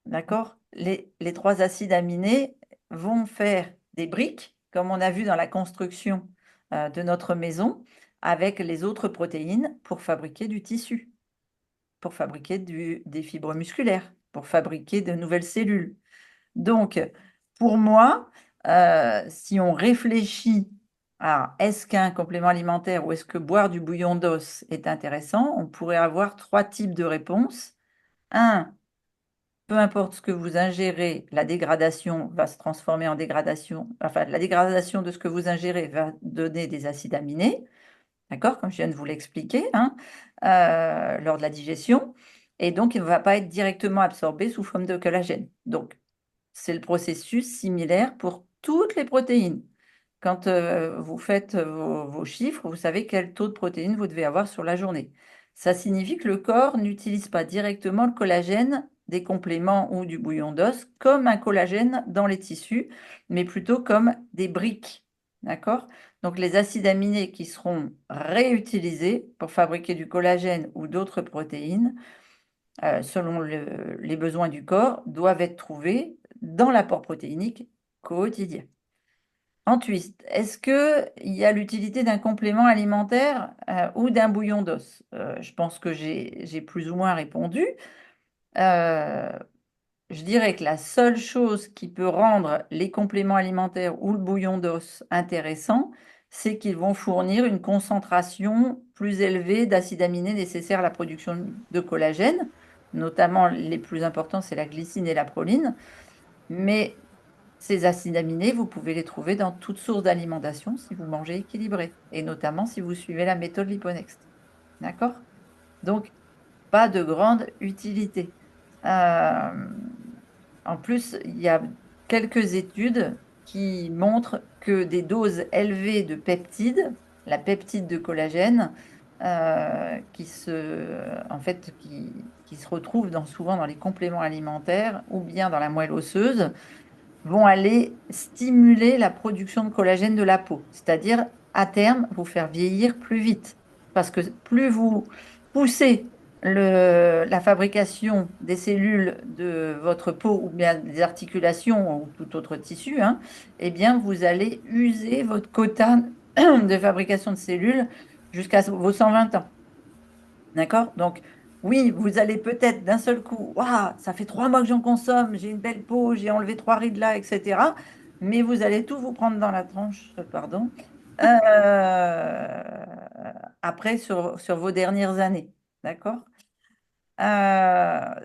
D'accord? Les 3 acides aminés vont faire des briques, comme on a vu dans la construction de notre maison, avec les autres protéines pour fabriquer du tissu, pour fabriquer des fibres musculaires, pour fabriquer de nouvelles cellules. Donc, pour moi, si on réfléchit à est-ce qu'un complément alimentaire ou est-ce que boire du bouillon d'os est intéressant, on pourrait avoir 3 types de réponses. Un, peu importe ce que vous ingérez, la dégradation va se transformer en dégradation, enfin, la dégradation de ce que vous ingérez va donner des acides aminés, d'accord, comme je viens de vous l'expliquer, hein, lors de la digestion, et donc il ne va pas être directement absorbé sous forme de collagène. Donc, c'est le processus similaire pour toutes les protéines. Quand vous faites vos chiffres, vous savez quel taux de protéines vous devez avoir sur la journée. Ça signifie que le corps n'utilise pas directement le collagène des compléments ou du bouillon d'os comme un collagène dans les tissus, mais plutôt comme des briques. D'accord? Donc les acides aminés qui seront réutilisés pour fabriquer du collagène ou d'autres protéines, selon les besoins du corps, doivent être trouvés dans l'apport protéinique quotidien. Ensuite, est-ce qu'il y a l'utilité d'un complément alimentaire ou d'un bouillon d'os? Je pense que j'ai plus ou moins répondu. Euh, je dirais que la seule chose qui peut rendre les compléments alimentaires ou le bouillon d'os intéressant, c'est qu'ils vont fournir une concentration plus élevée d'acides aminés nécessaires à la production de collagène. Notamment, les plus importants, c'est la glycine et la proline. Mais ces acides aminés, vous pouvez les trouver dans toutes sources d'alimentation si vous mangez équilibré, et notamment si vous suivez la méthode Liponext. D'accord? Donc, pas de grande utilité. Euh, En plus, il y a quelques études qui montrent que des doses élevées de peptides, la peptide de collagène, en fait, qui se retrouvent souvent dans les compléments alimentaires ou bien dans la moelle osseuse, vont aller stimuler la production de collagène de la peau, c'est-à-dire à terme vous faire vieillir plus vite. Parce que plus vous poussez la fabrication des cellules de votre peau ou bien des articulations ou tout autre tissu, hein, eh bien vous allez user votre quota de fabrication de cellules jusqu'à vos 120 ans. D'accord? Donc, oui, vous allez peut-être d'un seul coup, waouh, ça fait 3 mois que j'en consomme, j'ai une belle peau, j'ai enlevé 3 rides là, etc. Mais vous allez tout vous prendre dans la tronche, pardon, après sur vos dernières années. D'accord?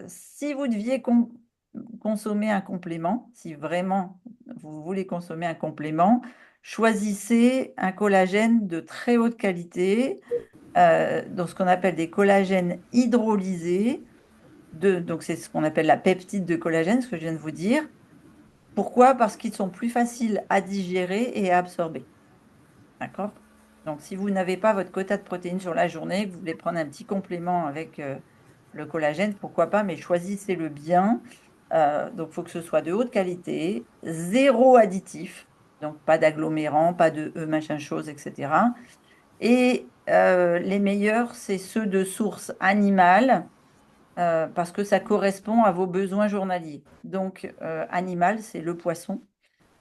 Si vous deviez consommer un complément, si vraiment vous voulez consommer un complément, choisissez un collagène de très haute qualité, dans ce qu'on appelle des collagènes hydrolysés. Donc, c'est ce qu'on appelle la peptide de collagène, ce que je viens de vous dire. Pourquoi? Parce qu'ils sont plus faciles à digérer et à absorber. D'accord? Donc, si vous n'avez pas votre quota de protéines sur la journée, que vous voulez prendre un petit complément avec le collagène, pourquoi pas, mais choisissez-le bien. Donc, il faut que ce soit de haute qualité, zéro additif, donc pas d'agglomérants, pas de machin chose, etc. Et les meilleurs, c'est ceux de source animale, parce que ça correspond à vos besoins journaliers. Donc, animal, c'est le poisson.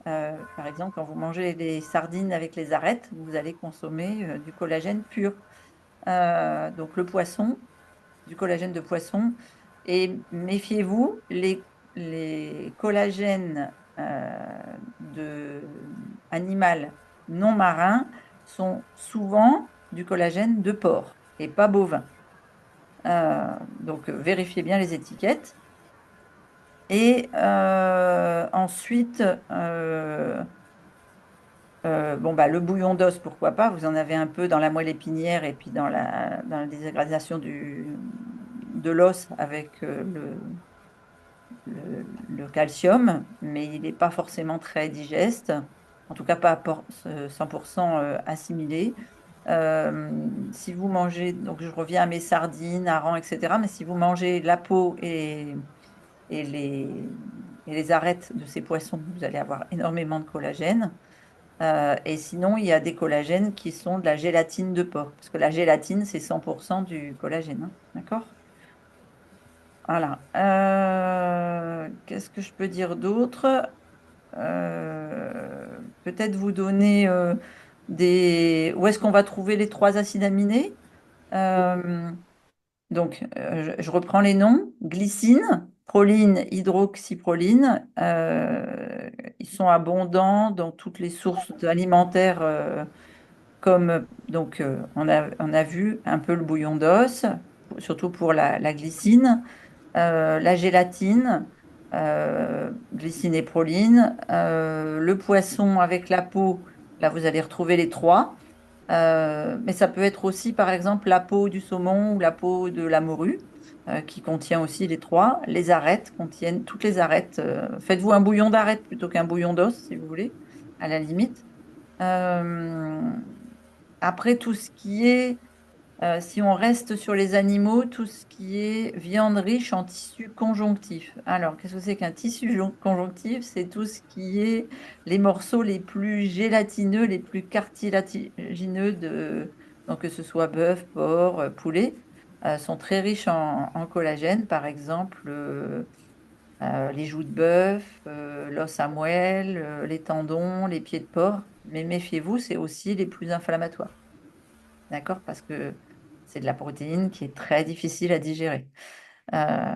Par exemple, quand vous mangez des sardines avec les arêtes, vous allez consommer du collagène pur. Donc le poisson, du collagène de poisson. Et méfiez-vous, les collagènes animal non marin sont souvent du collagène de porc et pas bovin. Donc vérifiez bien les étiquettes. Et ensuite, bon, bah, le bouillon d'os, pourquoi pas, vous en avez un peu dans la moelle épinière et puis dans la désagrégation de l'os avec le calcium, mais il n'est pas forcément très digeste, en tout cas pas 100% assimilé. Si vous mangez, donc je reviens à mes sardines, harengs, etc., mais si vous mangez la peau et les arêtes de ces poissons, vous allez avoir énormément de collagène. Et sinon, il y a des collagènes qui sont de la gélatine de porc, parce que la gélatine, c'est 100% du collagène, hein. D'accord? Voilà. Qu'est-ce que je peux dire d'autre? Peut-être vous donner Où est-ce qu'on va trouver les 3 acides aminés? Euh, donc, je reprends les noms. Glycine, proline, hydroxyproline. Ils sont abondants dans toutes les sources alimentaires, comme donc on a vu un peu le bouillon d'os, surtout pour la glycine, la gélatine, glycine et proline, le poisson avec la peau, là vous allez retrouver les 3. Mais ça peut être aussi, par exemple, la peau du saumon ou la peau de la morue, qui contient aussi les 3. Les arêtes contiennent toutes les arêtes. Faites-vous un bouillon d'arêtes plutôt qu'un bouillon d'os, si vous voulez, à la limite. Euh, Après, tout ce qui est, si on reste sur les animaux, tout ce qui est viande riche en tissu conjonctif. Alors, qu'est-ce que c'est qu'un tissu conjonctif? C'est tout ce qui est les morceaux les plus gélatineux, les plus cartilagineux donc que ce soit bœuf, porc, poulet, sont très riches en collagène. Par exemple, les joues de bœuf, l'os à moelle, les tendons, les pieds de porc. Mais méfiez-vous, c'est aussi les plus inflammatoires. D'accord? Parce que c'est de la protéine qui est très difficile à digérer. Euh,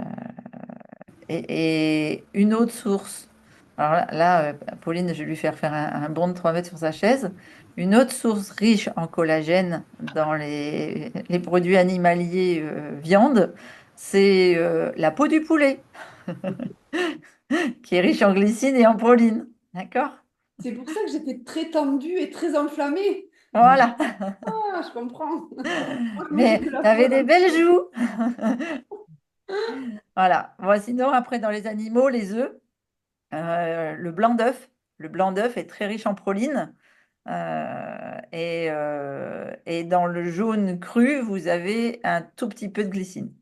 et une autre source, alors là, Pauline, je vais lui faire un bond de 3 mètres sur sa chaise. Une autre source riche en collagène dans les produits animaliers viande, c'est la peau du poulet, qui est riche en glycine et en proline. D'accord?
C'est pour ça que j'étais très tendue et très enflammée.
Voilà.
Ah, je comprends. Moi, je mangeais
Mais
que la
tu avais
peau
des
dans
belles joues. Voilà. Bon, sinon, après, dans les animaux, les œufs, le blanc d'œuf. Le blanc d'œuf est très riche en proline. Et dans le jaune cru, vous avez un tout petit peu de glycine.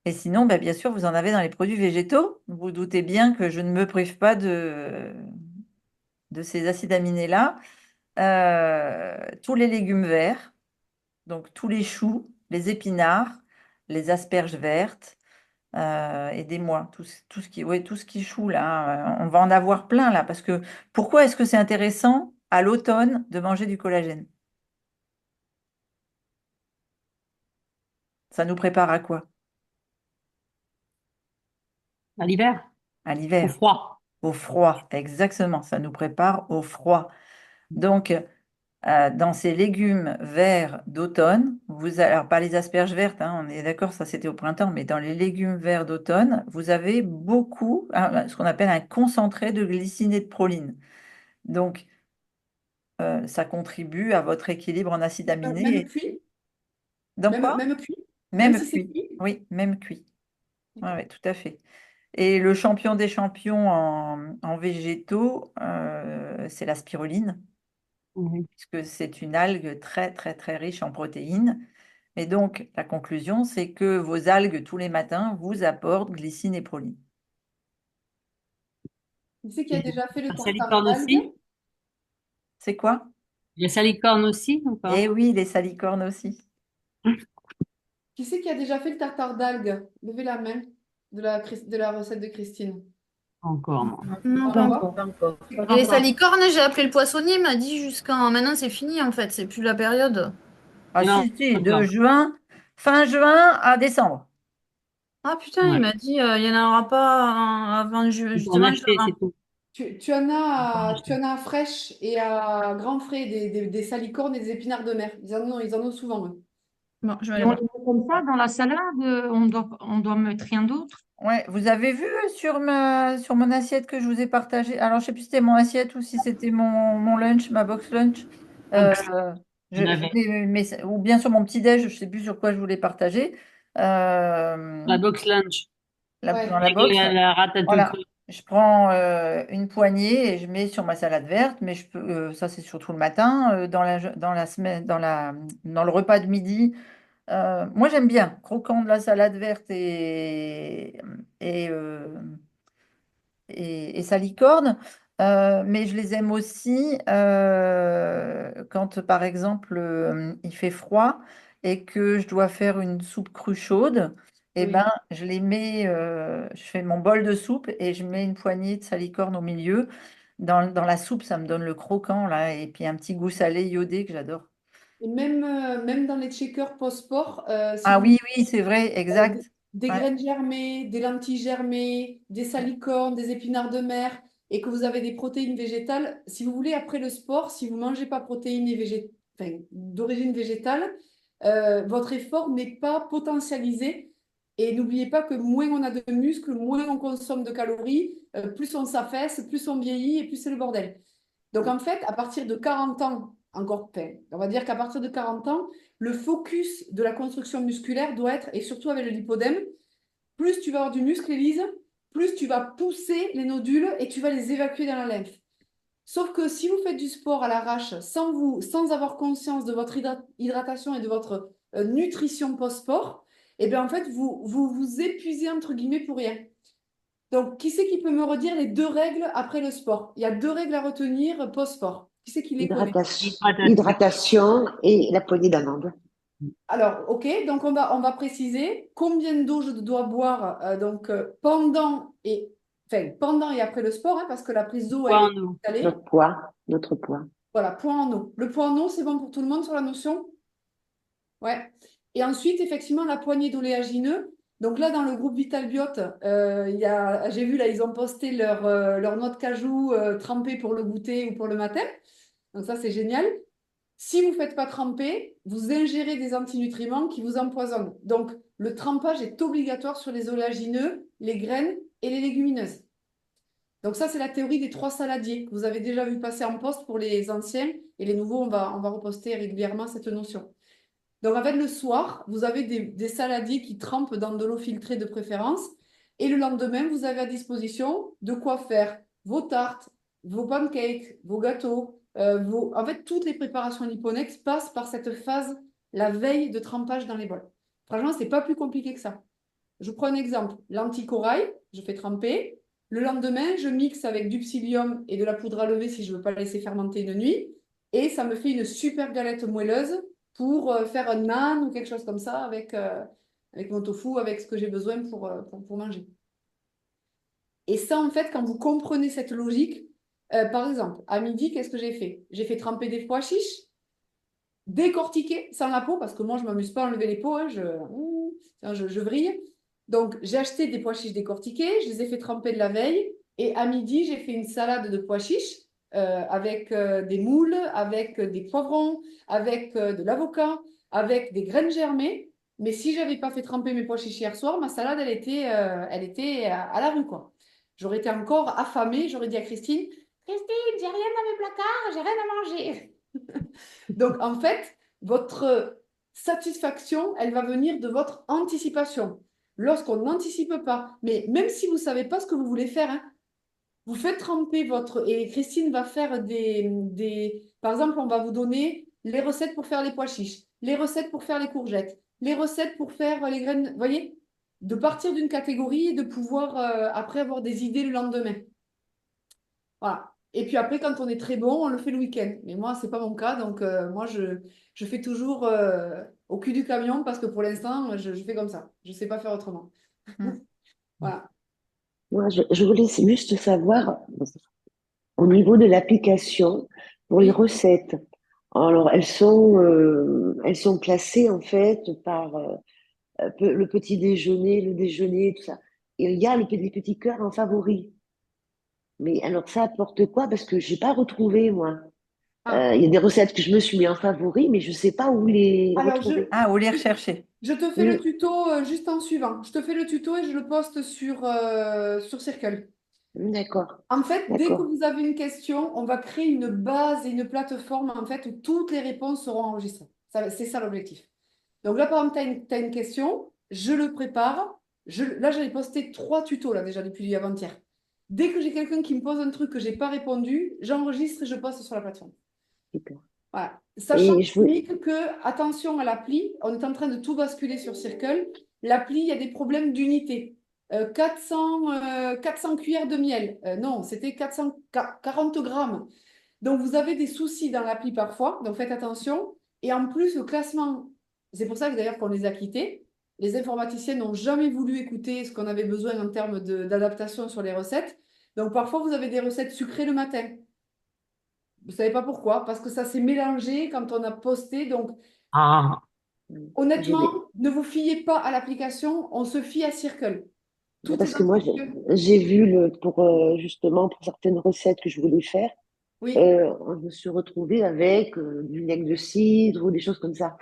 Et sinon, bah, bien sûr, vous en avez dans les produits végétaux. Vous vous doutez bien que je ne me prive pas de ces acides aminés-là. Tous les légumes verts, donc tous les choux, les épinards, les asperges vertes. Aidez-moi, tout ce qui choue là, on va en avoir plein là, parce que pourquoi est-ce que c'est intéressant à l'automne de manger du collagène? Ça nous prépare à quoi?
À l'hiver,
À
au
l'hiver,
froid.
au froid, exactement, ça nous prépare au froid. Donc, dans ces légumes verts d'automne, alors pas les asperges vertes, hein, on est d'accord, ça c'était au printemps, mais dans les légumes verts d'automne, vous avez beaucoup, ce qu'on appelle un concentré de glycine et de proline. Donc, ça contribue à votre équilibre en acides aminés.
Même cuit?
Donc quoi?
Même cuit? Même
Même
si c'est
cuit.
cuit?
Oui, même cuit.
D'accord.
Ouais, tout à fait. Et le champion des champions en végétaux, c'est la spiruline,
Mhm.
puisque c'est une algue très, très, très riche en protéines. Et donc, la conclusion, c'est que vos algues, tous les matins, vous apportent glycine et proline.
Qui c'est qui a
Et
déjà fait le
la
tartare
salicorne
d'algues?
aussi?
C'est quoi?
La salicorne aussi ou pas?
Eh oui, les salicornes aussi.
Qui c'est qui a déjà fait le tartare d'algues? Levez la main de la recette de Christine.
Encore, moi.
Non,
Pas
pas
encore?
encore.
C'est
Et les
quoi?
salicornes, j'ai appelé le poissonnier, il m'a dit jusqu'en. Maintenant, c'est fini en fait, c'est plus la période.
Ah
Non,
si, si, de
encore.
juin, fin juin à décembre.
Ah putain, il
Ouais.
m'a dit il n'y en aura pas avant
Il faut en
justement
acheter,
juin.
c'est tout.
Tu en as à Fraîche et à Grand Frais des salicornes et des épinards de mer. Ils en ont souvent, eux.
Bon, je vais
Et
aller
on
voir.
les met comme ça dans la salade, on doit mettre rien d'autre.
Ouais, vous avez vu sur mon assiette que je vous ai partagée. Alors, je sais plus si c'était mon assiette ou si c'était mon lunch, ma box lunch.
Donc,
Euh,
on avait
ou bien sur mon petit déj, je sais plus sur quoi je voulais partager. Euh,
la box lunch
dans
Ouais.
la
avec
box.
la ratatouille
Voilà.
crue.
Je prends une poignée et je mets sur ma salade verte, mais ça c'est surtout le matin, dans la semaine, dans le repas de midi. Moi j'aime bien, croquant de la salade verte et, euh, et salicorne, mais je les aime aussi quand par exemple il fait froid et que je dois faire une soupe crue chaude. Et
Oui.
ben, je les mets, je fais mon bol de soupe et je mets une poignée de salicorne au milieu. Dans la soupe, ça me donne le croquant là, et puis un petit goût salé iodé que j'adore.
Et même dans les shakers post-sport, si
Ah
vous
oui, oui, c'est vrai, exact.
des
Ouais.
graines germées, des lentilles germées, des salicornes, des épinards de mer, et que vous avez des protéines végétales, si vous voulez, après le sport, si vous ne mangez pas protéines enfin, d'origine végétale, votre effort n'est pas potentialisé. Et n'oubliez pas que moins on a de muscles, moins on consomme de calories, plus on s'affaisse, plus on vieillit et plus c'est le bordel. Donc en fait, à partir de 40 ans, encore, enfin, on va dire qu'à partir de 40 ans, le focus de la construction musculaire doit être, et surtout avec le lipodème, plus tu vas avoir du muscle, Élise, plus tu vas pousser les nodules et tu vas les évacuer dans la lymphe. Sauf que si vous faites du sport à l'arrache, sans avoir conscience de votre hydratation et de votre nutrition post-sport, eh bien en fait, vous épuisez entre guillemets pour rien. Donc, qui c'est qui peut me redire les deux règles après le sport? Il y a deux règles à retenir post-sport. Qui c'est qui les connaît?
Hydratation.
Hydratation et la poignée d'amande.
Alors, ok, donc on va préciser combien d'eau je dois boire pendant et après le sport, hein, parce que la prise d'eau, elle
Quoi
est
en eau?
étalée.
Notre poids.
Voilà, point en eau. Le point en eau, c'est bon pour tout le monde sur la notion? Ouais. Et ensuite, effectivement, la poignée d'oléagineux. Donc là, dans le groupe Vital Biote, j'ai vu, là, ils ont posté leur noix de cajou trempée pour le goûter ou pour le matin. Donc ça, c'est génial. Si vous ne faites pas tremper, vous ingérez des antinutriments qui vous empoisonnent. Donc, le trempage est obligatoire sur les oléagineux, les graines et les légumineuses. Donc ça, c'est la théorie des trois saladiers que vous avez déjà vu passer en poste pour les anciens. Et les nouveaux, on va reposter régulièrement cette notion. Donc, en fait, le soir, vous avez des saladiers qui trempent dans de l'eau filtrée de préférence. Et le lendemain, vous avez à disposition de quoi faire vos tartes, vos pancakes, vos gâteaux. En fait, toutes les préparations Liponex passent par cette phase, la veille de trempage dans les bols. Franchement, ce n'est pas plus compliqué que ça. Je prends un exemple. Lentilles corail, je fais tremper. Le lendemain, je mixe avec du psyllium et de la poudre à lever si je ne veux pas la laisser fermenter une nuit. Et ça me fait une super galette moelleuse pour faire un naan ou quelque chose comme ça avec mon tofu, avec ce que j'ai besoin pour manger. Et ça, en fait, quand vous comprenez cette logique, par exemple, à midi, qu'est-ce que j'ai fait? J'ai fait tremper des pois chiches, décortiquer sans la peau, parce que moi, je ne m'amuse pas à enlever les peaux, hein, je vrille. Donc, j'ai acheté des pois chiches décortiqués, je les ai fait tremper de la veille, et à midi, j'ai fait une salade de pois chiches avec des moules, avec des poivrons, avec de l'avocat, avec des graines germées. Mais si je n'avais pas fait tremper mes pois chiches hier soir, ma salade, elle était à la rue, quoi. J'aurais été encore affamée, j'aurais dit à Christine, Christine, j'ai rien dans mes placards, j'ai rien à manger. Donc, en fait, votre satisfaction, elle va venir de votre anticipation. Lorsqu'on n'anticipe pas, mais même si vous ne savez pas ce que vous voulez faire, hein, vous faites tremper votre... Et Christine va faire Par exemple, on va vous donner les recettes pour faire les pois chiches, les recettes pour faire les courgettes, les recettes pour faire les graines. Vous voyez? De partir d'une catégorie et de pouvoir après avoir des idées le lendemain. Voilà. Et puis après, quand on est très bon, on le fait le week-end. Mais moi, c'est pas mon cas. Donc, moi, je fais toujours au cul du camion parce que pour l'instant, je fais comme ça. Je ne sais pas faire autrement.
Mm.
Voilà.
Moi, je voulais juste savoir, au niveau de l'application, pour les
Oui.
recettes, alors elles sont classées en fait par le petit déjeuner, le déjeuner, tout ça. Et il y a les petits cœurs en favori. Mais alors ça apporte quoi? Parce que j'ai pas retrouvé, moi.
Ah.
Il y a des recettes que je me suis mis en favori, mais je sais pas où les
Alors,
retrouver.
Ah, ou les rechercher.
je te fais le
Oui,
tuto juste en suivant. Je te fais le tuto et je le poste sur Circle.
d'accord,
En fait, dès que
d'accord.
vous avez une question, on va créer une base et une plateforme en fait, où toutes les réponses seront enregistrées. C'est ça l'objectif. Donc là, par exemple, tu as une question, je le prépare. Là, j'avais posté 3 tutos là, déjà depuis avant-hier. Dès que j'ai quelqu'un qui me pose un truc que je n'ai pas répondu, j'enregistre et je poste sur la plateforme.
Super.
Voilà. Sachant,
Et je veux,
Nick, que, attention à l'appli, on est en train de tout basculer sur Circle. L'appli, il y a des problèmes d'unité. 400 cuillères de miel. Non, c'était 440 grammes. Donc, vous avez des soucis dans l'appli parfois, donc faites attention. Et en plus, le classement, c'est pour ça que d'ailleurs qu'on les a quittés. Les informaticiens n'ont jamais voulu écouter ce qu'on avait besoin en termes d'adaptation sur les recettes. Donc, parfois, vous avez des recettes sucrées le matin. Vous ne savez pas pourquoi, parce que ça s'est mélangé quand on a posté. Donc,
je
honnêtement,
vais,
ne vous fiez pas à l'application, on se fie à Circle. Tout est
parce
dans
que moi,
Circle.
j'ai vu pour justement pour certaines recettes que je voulais faire,
Oui.
je me suis retrouvée avec du vinaigre de cidre ou des choses comme ça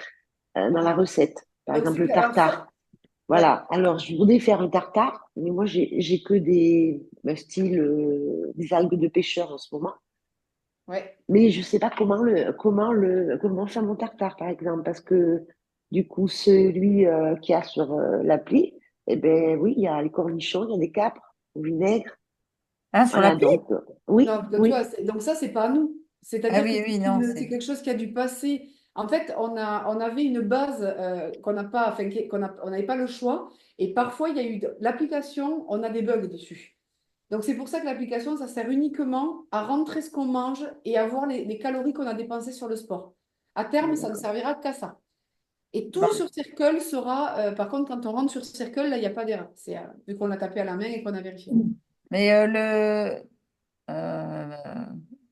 dans la
Ah.
recette. Par
Donc,
exemple, le
alors ça,
tartare.
ouais,
Voilà. Alors, je voulais faire un tartare, mais moi, j'ai que style des algues de pêcheur en ce moment.
ouais.
Mais je sais pas comment faire mon tartare, par exemple, parce que du coup, celui qu'il y a sur l'appli, eh ben oui, il y a les cornichons, il y a des capres au vinaigre.
Ah, sur
Voilà,
l'appli?
donc oui,
Non, donc, tu vois,
oui,
donc ça, c'est pas à nous.
Ah
C'est-à-dire que
oui, oui, non,
c'est
c'est...
quelque chose qui a dû passer. En fait, on avait une base qu'on n'a pas, enfin, on n'avait pas le choix. Et parfois, il y a eu l'application, on a des bugs dessus. Donc, c'est pour ça que l'application, ça sert uniquement à rentrer ce qu'on mange et à voir les calories qu'on a dépensées sur le sport. À terme, ça ne
d'accord.
servira qu'à ça. Et tout
Bon.
sur Circle sera, par contre, quand on rentre sur Circle, là, il n'y a pas d'erreur. C'est vu qu'on l'a tapé à la main et qu'on a vérifié.
Mais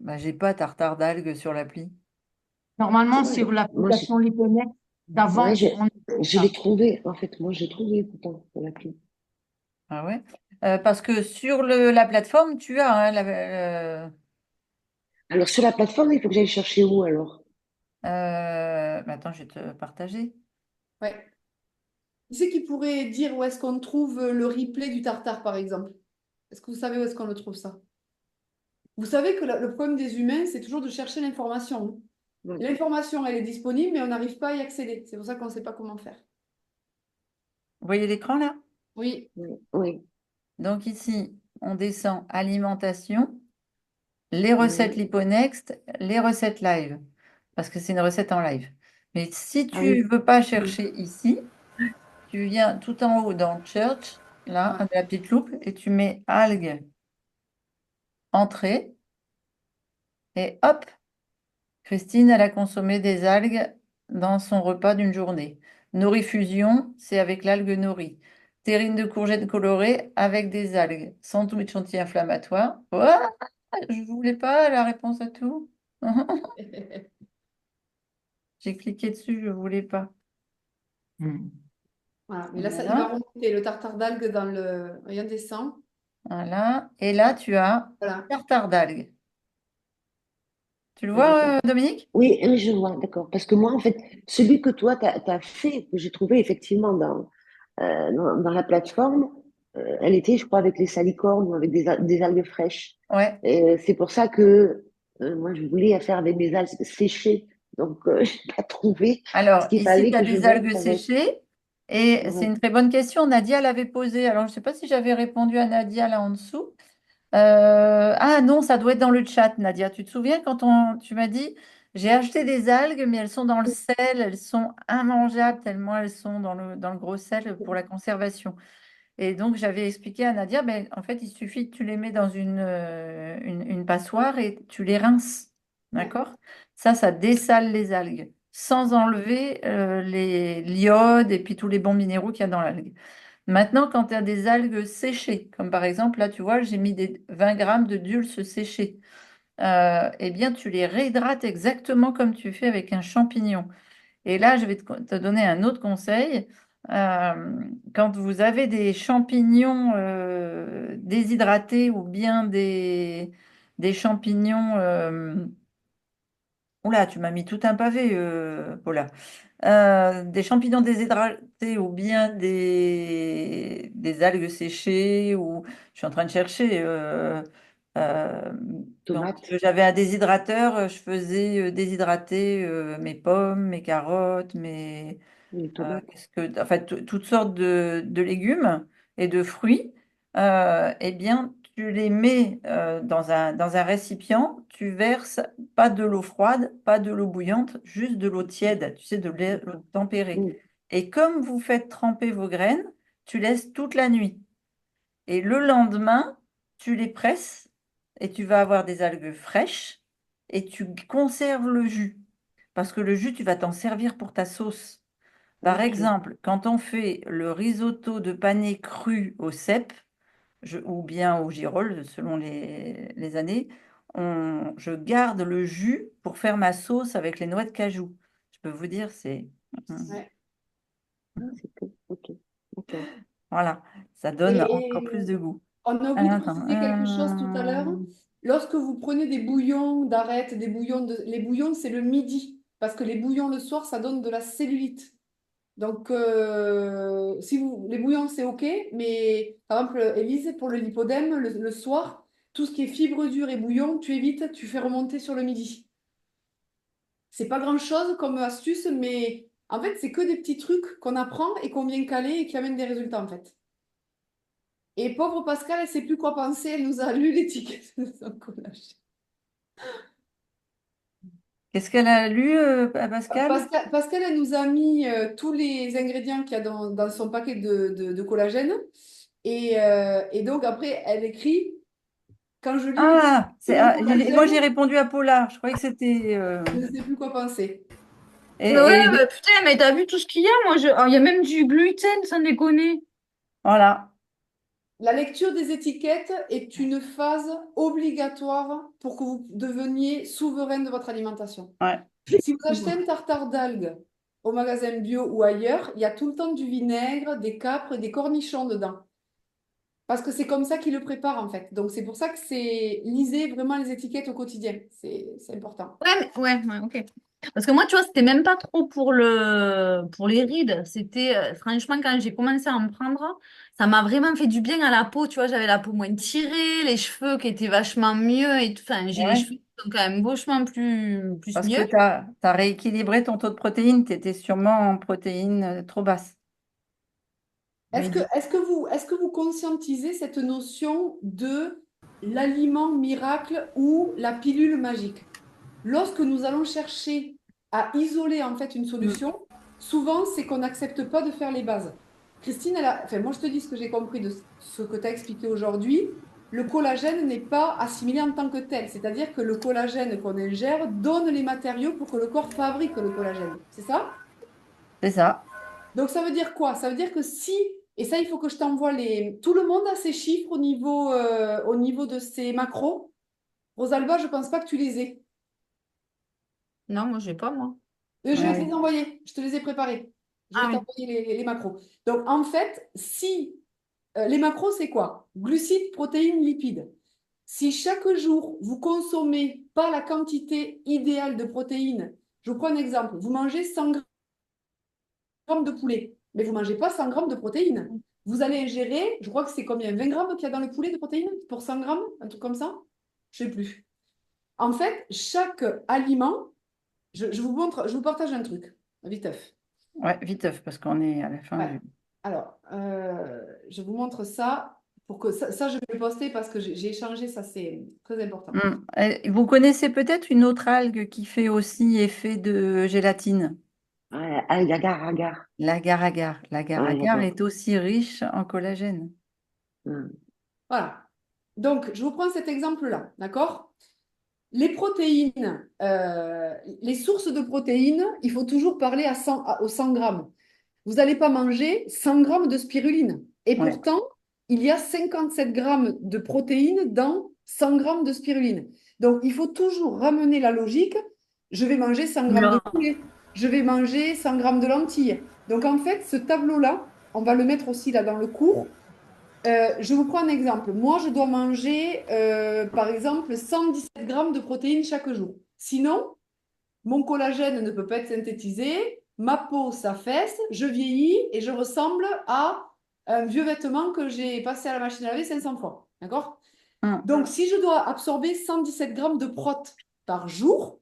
bah, j'ai pas tartare d'algues sur l'appli.
Normalement,
Ouais,
sur
moi,
l'application Liponex
ouais,
d'avant, on avait
je
ça.
l'ai trouvé, en fait, moi, j'ai trouvé pourtant sur l'appli.
Ah ouais? Parce que sur la plateforme, tu as hein,
Alors, sur la plateforme, il faut que j'aille chercher où alors?
mais attends, je vais te partager.
Ouais. Qui c'est qui pourrait dire où est-ce qu'on trouve le replay du tartare, par exemple? Est-ce que vous savez où est-ce qu'on le trouve, ça? Vous savez que le problème des humains, c'est toujours de chercher l'information, hein.
Ouais,
L'information, elle est disponible, mais on n'arrive pas à y accéder. C'est pour ça qu'on ne sait pas comment faire.
Vous voyez l'écran là?
Oui,
ouais, ouais,
Donc ici, on descend alimentation, les recettes
ouais.
Liponext, les recettes live, parce que c'est une recette en live. Mais si
Ah
tu
oui,
veux pas chercher ici, tu viens tout en haut dans Church, là,
ouais.
avec la petite loupe, et tu mets algues, entrée, et hop, Christine, elle a consommé des algues dans son repas d'une journée. Norifusion, c'est avec l'algue nori. Terrine de courgettes colorée avec des algues. Sandwich anti-inflammatoire. Ouah, je voulais pas la réponse à tout. J'ai cliqué dessus, je voulais pas.
Voilà. Mais là, ça, il va
Voilà,
remonter le tartare d'algues dans le. Rien descend.
voilà. Et là, tu as
Voilà.
tartare d'algues. Tu le
d'accord.
vois, Dominique?
Oui, oui, je vois, d'accord. Parce que moi, en fait, celui que toi, tu as fait, que j'ai trouvé effectivement dans la plateforme, elle était, je crois, avec les salicornes ou avec des algues fraîches.
Ouais.
Et c'est pour ça que moi, je voulais faire avec mes algues séchées. Donc, je n'ai pas trouvé ce
Alors,
qu'il
ici,
fallait
tu as
que je
des algues
mette avec.
séchées et c'est
Ouais.
une très bonne question. Nadia l'avait posée. Alors, je ne sais pas si j'avais répondu à Nadia là en dessous. Ah non, ça doit être dans le chat, Nadia. Tu te souviens quand tu m'as dit, j'ai acheté des algues, mais elles sont dans le sel, elles sont immangeables tellement elles sont dans le gros sel pour la conservation. Et donc, j'avais expliqué à Nadia, ben, en fait, il suffit que tu les mets dans une passoire et tu les rinces. D'accord? Ça dessale les algues sans enlever l'iode et puis tous les bons minéraux qu'il y a dans l'algue. Maintenant, quand tu as des algues séchées, comme par exemple, là, tu vois, j'ai mis des 20 grammes de dulce séché, eh bien, tu les réhydrates exactement comme tu fais avec un champignon. Et là, je vais te donner un autre conseil. Euh, Quand vous avez des champignons déshydratés ou bien des champignons... Oula, tu m'as mis tout un pavé, Paula. Des champignons déshydratés ou bien des algues séchées ou je suis en train de chercher. Euh, Quand
Tomates,
j'avais un déshydrateur, je faisais déshydrater mes pommes, mes carottes,
les tomates.
en fait, toutes sortes de légumes et de fruits, eh bien, tu les mets dans un récipient, tu verses pas de l'eau froide, pas de l'eau bouillante, juste de l'eau tiède, tu sais, de l'eau tempérée.
Mm.
Et comme vous faites tremper vos graines, tu laisses toute la nuit. Et le lendemain, tu les presses et tu vas avoir des algues fraîches et tu conserves le jus. Parce que le jus, tu vas t'en servir pour ta sauce. Par
Ok.
exemple, quand on fait le risotto de panais cru au cèpe, ou bien au girolles, selon les années, je garde le jus pour faire ma sauce avec les noix de cajou. Je peux vous dire, c'est...
Ouais.
Ah, c'est cool. Ok. D'accord.
Voilà, ça donne encore plus
Et
de goût.
on a oublié
Alors,
de
attends.
préciser quelque chose tout à l'heure. Lorsque vous prenez des bouillons d'arête, les bouillons, c'est le midi. Parce que les bouillons le soir, ça donne de la cellulite. Donc, si les bouillons, c'est OK. Mais par exemple, Élise, pour le lipodème, le soir, tout ce qui est fibres dures et bouillon, tu évites, tu fais remonter sur le midi. C'est pas grand-chose comme astuce, mais en fait, c'est que des petits trucs qu'on apprend et qu'on vient caler et qui amènent des résultats, en fait. Et pauvre Pascal, elle sait plus quoi penser. Elle nous a lu l'étiquette de son collage.
Qu'est-ce qu'elle a lu, Pascal?
Pascal, elle nous a mis tous les ingrédients qu'il y a dans son paquet de collagène. Et donc, après, elle écrit, quand je lis l'étiquette
Ah,
de mon
moi
collagène,
j'ai répondu à Paula. Je croyais que c'était.
je ne sais plus quoi penser.
Ouais,
Et
bah, putain, mais t'as vu tout ce qu'il y a? Moi, il y a même du gluten, sans déconner.
voilà,
La lecture des étiquettes est une phase obligatoire pour que vous deveniez souverain de votre alimentation.
ouais.
Si vous achetez un tartare d'algues au magasin bio ou ailleurs, il y a tout le temps du vinaigre, des capres et des cornichons dedans. Parce que c'est comme ça qu'ils le préparent en fait. Donc c'est pour ça que lisez vraiment les étiquettes au quotidien. C'est important.
Ouais, ouais, ok. Parce que moi, tu vois, c'était même pas trop pour les rides. C'était, franchement, quand j'ai commencé à en prendre, ça m'a vraiment fait du bien à la peau. Tu vois, j'avais la peau moins tirée, les cheveux qui étaient vachement mieux et tout. Enfin, j'ai les
Ouais.
cheveux qui sont quand même vachement plus
Parce que
mieux.
tu as rééquilibré ton taux de protéines. Tu étais sûrement en protéines trop basses.
Est-ce que,
Midi.
est-ce que vous conscientisez cette notion de l'aliment miracle ou la pilule magique? Lorsque nous allons chercher à isoler en fait une
Mm.
solution, souvent c'est qu'on n'accepte pas de faire les bases. Christine, enfin, moi je te dis ce que j'ai compris de ce que tu as expliqué aujourd'hui. Le collagène n'est pas assimilé en tant que tel, c'est-à-dire que le collagène qu'on ingère donne les matériaux pour que le corps fabrique le collagène. C'est ça?
C'est ça.
Donc ça veut dire quoi? Ça veut dire que si, et ça il faut que je t'envoie tout le monde a ses chiffres au niveau de ses macros. Rosalba, je pense pas que tu les aies.
Non, moi, je vais pas, moi.
Je
Ah
vais te les
oui.
envoyer, je te les ai préparés. Je
Ah
vais
oui.
t'envoyer les macros. Donc, en fait, si les macros, c'est quoi? Glucides, protéines, lipides. Si chaque jour, vous consommez pas la quantité idéale de protéines, je vous prends un exemple. Vous mangez 100 grammes de poulet. mais vous ne mangez pas 100 grammes de protéines. Vous allez ingérer, je crois que c'est combien? 20 grammes qu'il y a dans le poulet de protéines pour 100 grammes? Un truc comme ça? Je ne sais plus. En fait, chaque aliment, je vous montre, je vous partage un truc, viteuf.
Ouais, viteuf, parce qu'on est à la fin
Ouais.
du.
Alors, je vous montre ça pour que ça, je vais le poster parce que j'ai échangé, ça c'est très important.
Vous connaissez peut-être une autre algue qui fait aussi effet de gélatine,
Ouais, agar.
l'agar-agar.
Ouais,
L'agar-agar
agar.
est aussi riche en collagène.
Voilà. Donc, je vous prends cet exemple-là, d'accord? Les protéines, les sources de protéines, il faut toujours parler aux 100 grammes. Vous n'allez pas manger 100 grammes de spiruline. Et
Ouais.
pourtant, il y a 57 grammes de protéines dans 100 grammes de spiruline. Donc, il faut toujours ramener la logique. Je vais manger 100 grammes de poulet. Je vais manger 100 grammes de lentilles. Donc, en fait, ce tableau-là, on va le mettre aussi là dans le cours. Je vous prends un exemple. Moi, je dois manger, par exemple, 117 grammes de protéines chaque jour. Sinon, mon collagène ne peut pas être synthétisé, ma peau s'affaisse, je vieillis et je ressemble à un vieux vêtement que j'ai passé à la machine à laver 500 fois. D'accord? Donc, si je dois absorber 117 grammes de prot par jour,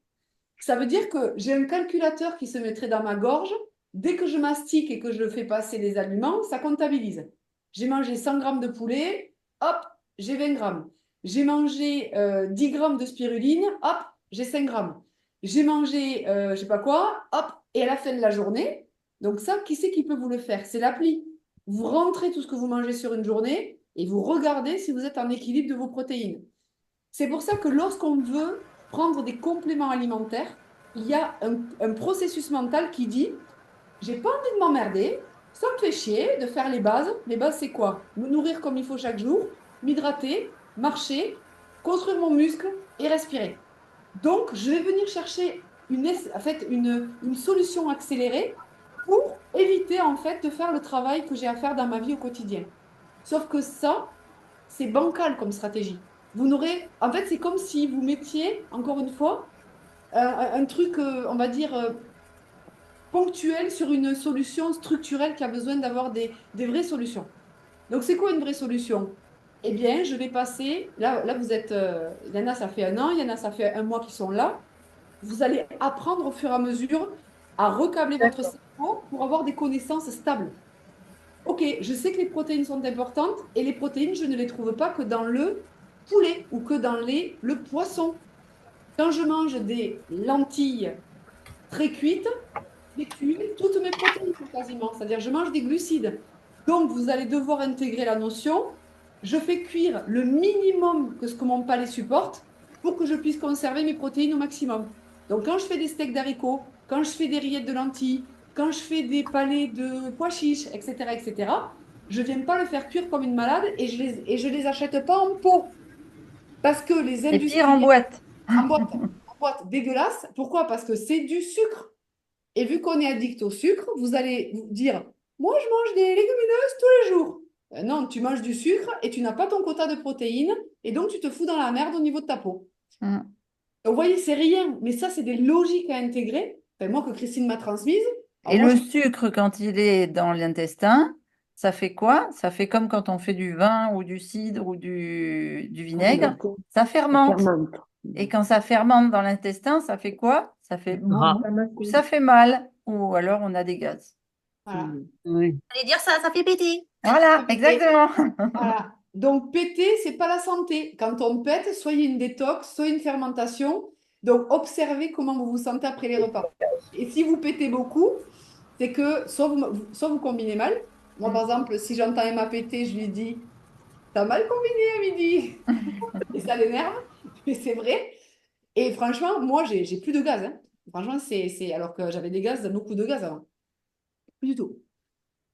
ça veut dire que j'ai un calculateur qui se mettrait dans ma gorge. Dès que je mastique et que je fais passer les aliments, ça comptabilise. J'ai mangé 100 grammes de poulet, hop, j'ai 20 grammes. J'ai mangé 10 grammes de spiruline, hop, j'ai 5 grammes. J'ai mangé je sais pas quoi, hop, et à la fin de la journée, donc ça, qui c'est qui peut vous le faire? C'est l'appli. Vous rentrez tout ce que vous mangez sur une journée et vous regardez si vous êtes en équilibre de vos protéines. C'est pour ça que lorsqu'on veut prendre des compléments alimentaires, il y a un processus mental qui dit, j'ai pas envie de m'emmerder, ça me fait chier de faire les bases. Les bases, c'est quoi? Me nourrir comme il faut chaque jour, m'hydrater, marcher, construire mon muscle et respirer. Donc, je vais venir chercher en fait, une solution accélérée pour éviter en fait de faire le travail que j'ai à faire dans ma vie au quotidien. Sauf que ça, c'est bancal comme stratégie. Vous n'aurez, en fait, c'est comme si vous mettiez, encore une fois, un truc, on va dire, ponctuel sur une solution structurelle qui a besoin d'avoir des vraies solutions. Donc, c'est quoi une vraie solution? Eh bien, je vais passer, là vous êtes, il y en a, ça fait un an, il y en a, ça fait un mois qui sont là. Vous allez apprendre au fur et à mesure à recabler votre cerveau pour avoir des connaissances stables. Ok, je sais que les protéines sont importantes et les protéines, je ne les trouve pas que dans le poulet ou que dans le poisson. Quand je mange des lentilles très cuites, j'ai tué toutes mes protéines quasiment, c'est-à-dire je mange des glucides. Donc vous allez devoir intégrer la notion, je fais cuire le minimum que ce que mon palais supporte pour que je puisse conserver mes protéines au maximum. Donc quand je fais des steaks d'haricots, quand je fais des rillettes de lentilles, quand je fais des palais de pois chiches, etc., je ne viens pas le faire cuire comme une malade et je les achète pas en pot. Parce que les
Et pire en
industriels,
boîte.
en boîte dégueulasse, pourquoi? Parce que c'est du sucre. Et vu qu'on est addict au sucre, vous allez vous dire, moi je mange des légumineuses tous les jours. Non, tu manges du sucre et tu n'as pas ton quota de protéines et donc tu te fous dans la merde au niveau de ta peau.
Mm.
Donc vous voyez, c'est rien, mais ça c'est des logiques à intégrer. Enfin, moi que Christine m'a transmise.
Et
Alors moi,
le sucre, quand il est dans l'intestin, ça fait quoi? Ça fait comme quand on fait du vin ou du cidre ou du vinaigre, ça
Ça
fermente.
fermente.
Et quand ça fermente dans l'intestin, ça fait quoi? Ça fait
Gras.
ou ça fait mal, ou alors on a des gaz.
voilà.
Oui.
Allez dire ça, ça fait péter.
Voilà, exactement.
Voilà. Donc, péter, c'est pas la santé. Quand on pète, soyez une détox, soyez une fermentation. Donc, observez comment vous vous sentez après les repas. Et si vous pétez beaucoup, c'est que soit vous combinez mal. Moi, par exemple, si j'entends Emma péter, je lui dis, t'as mal combiné à midi. Et ça l'énerve, mais c'est vrai. Et franchement, moi, j'ai plus de gaz, hein. Franchement, alors que j'avais des gaz, beaucoup de gaz avant. Plus du tout.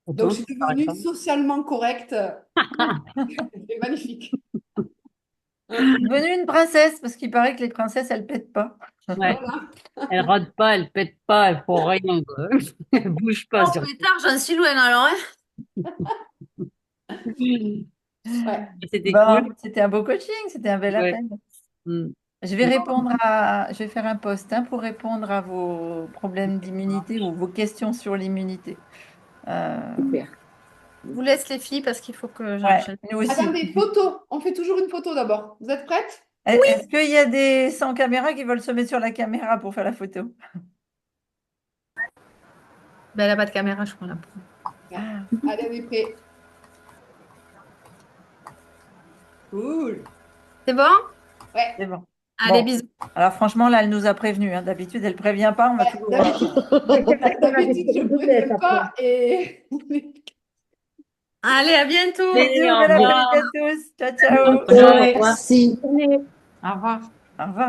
Donc,
Pourtant,
je
ça
suis
paraît
devenue
pas.
socialement correcte. C'est magnifique.
Devenue une princesse, parce qu'il paraît que les princesses, elles pètent pas.
Ouais.
Voilà.
Elle rate pas, elle pète pas, elle faut rien, quoi. Elle bouge pas
Oh,
sur.
pétard, j'en suis loin alors, hein.
Ouais.
C'était
Bon,
cool.
c'était un beau coaching, c'était un bel
Ouais.
appel.
Mm.
Je vais faire un post pour répondre à vos problèmes d'immunité ou vos questions sur l'immunité.
Super.
Je vous laisse les filles parce qu'il faut que
Ouais,
j'enchaîne.
nous aussi.
Attendez, photo. On fait toujours une photo d'abord. Vous êtes prêtes?
Est-ce qu'il y a des sans caméra qui veulent se mettre sur la caméra pour faire la photo?
Ben, elle n'a pas de caméra, je crois, là.
Allez, on est prêts. Cool.
C'est bon?
Ouais.
C'est bon.
Allez,
Bon.
bisous.
Alors franchement, là, elle nous a prévenus. Hein. D'habitude, elle prévient pas. On va toujours voir.
D'habitude, je ne préviens pas et
Allez, à bientôt.
Bisous,
Au
bon
revoir.
après-midi à tous. Ciao, ciao.
Bonne journée.
Merci.
Au revoir.
Au revoir.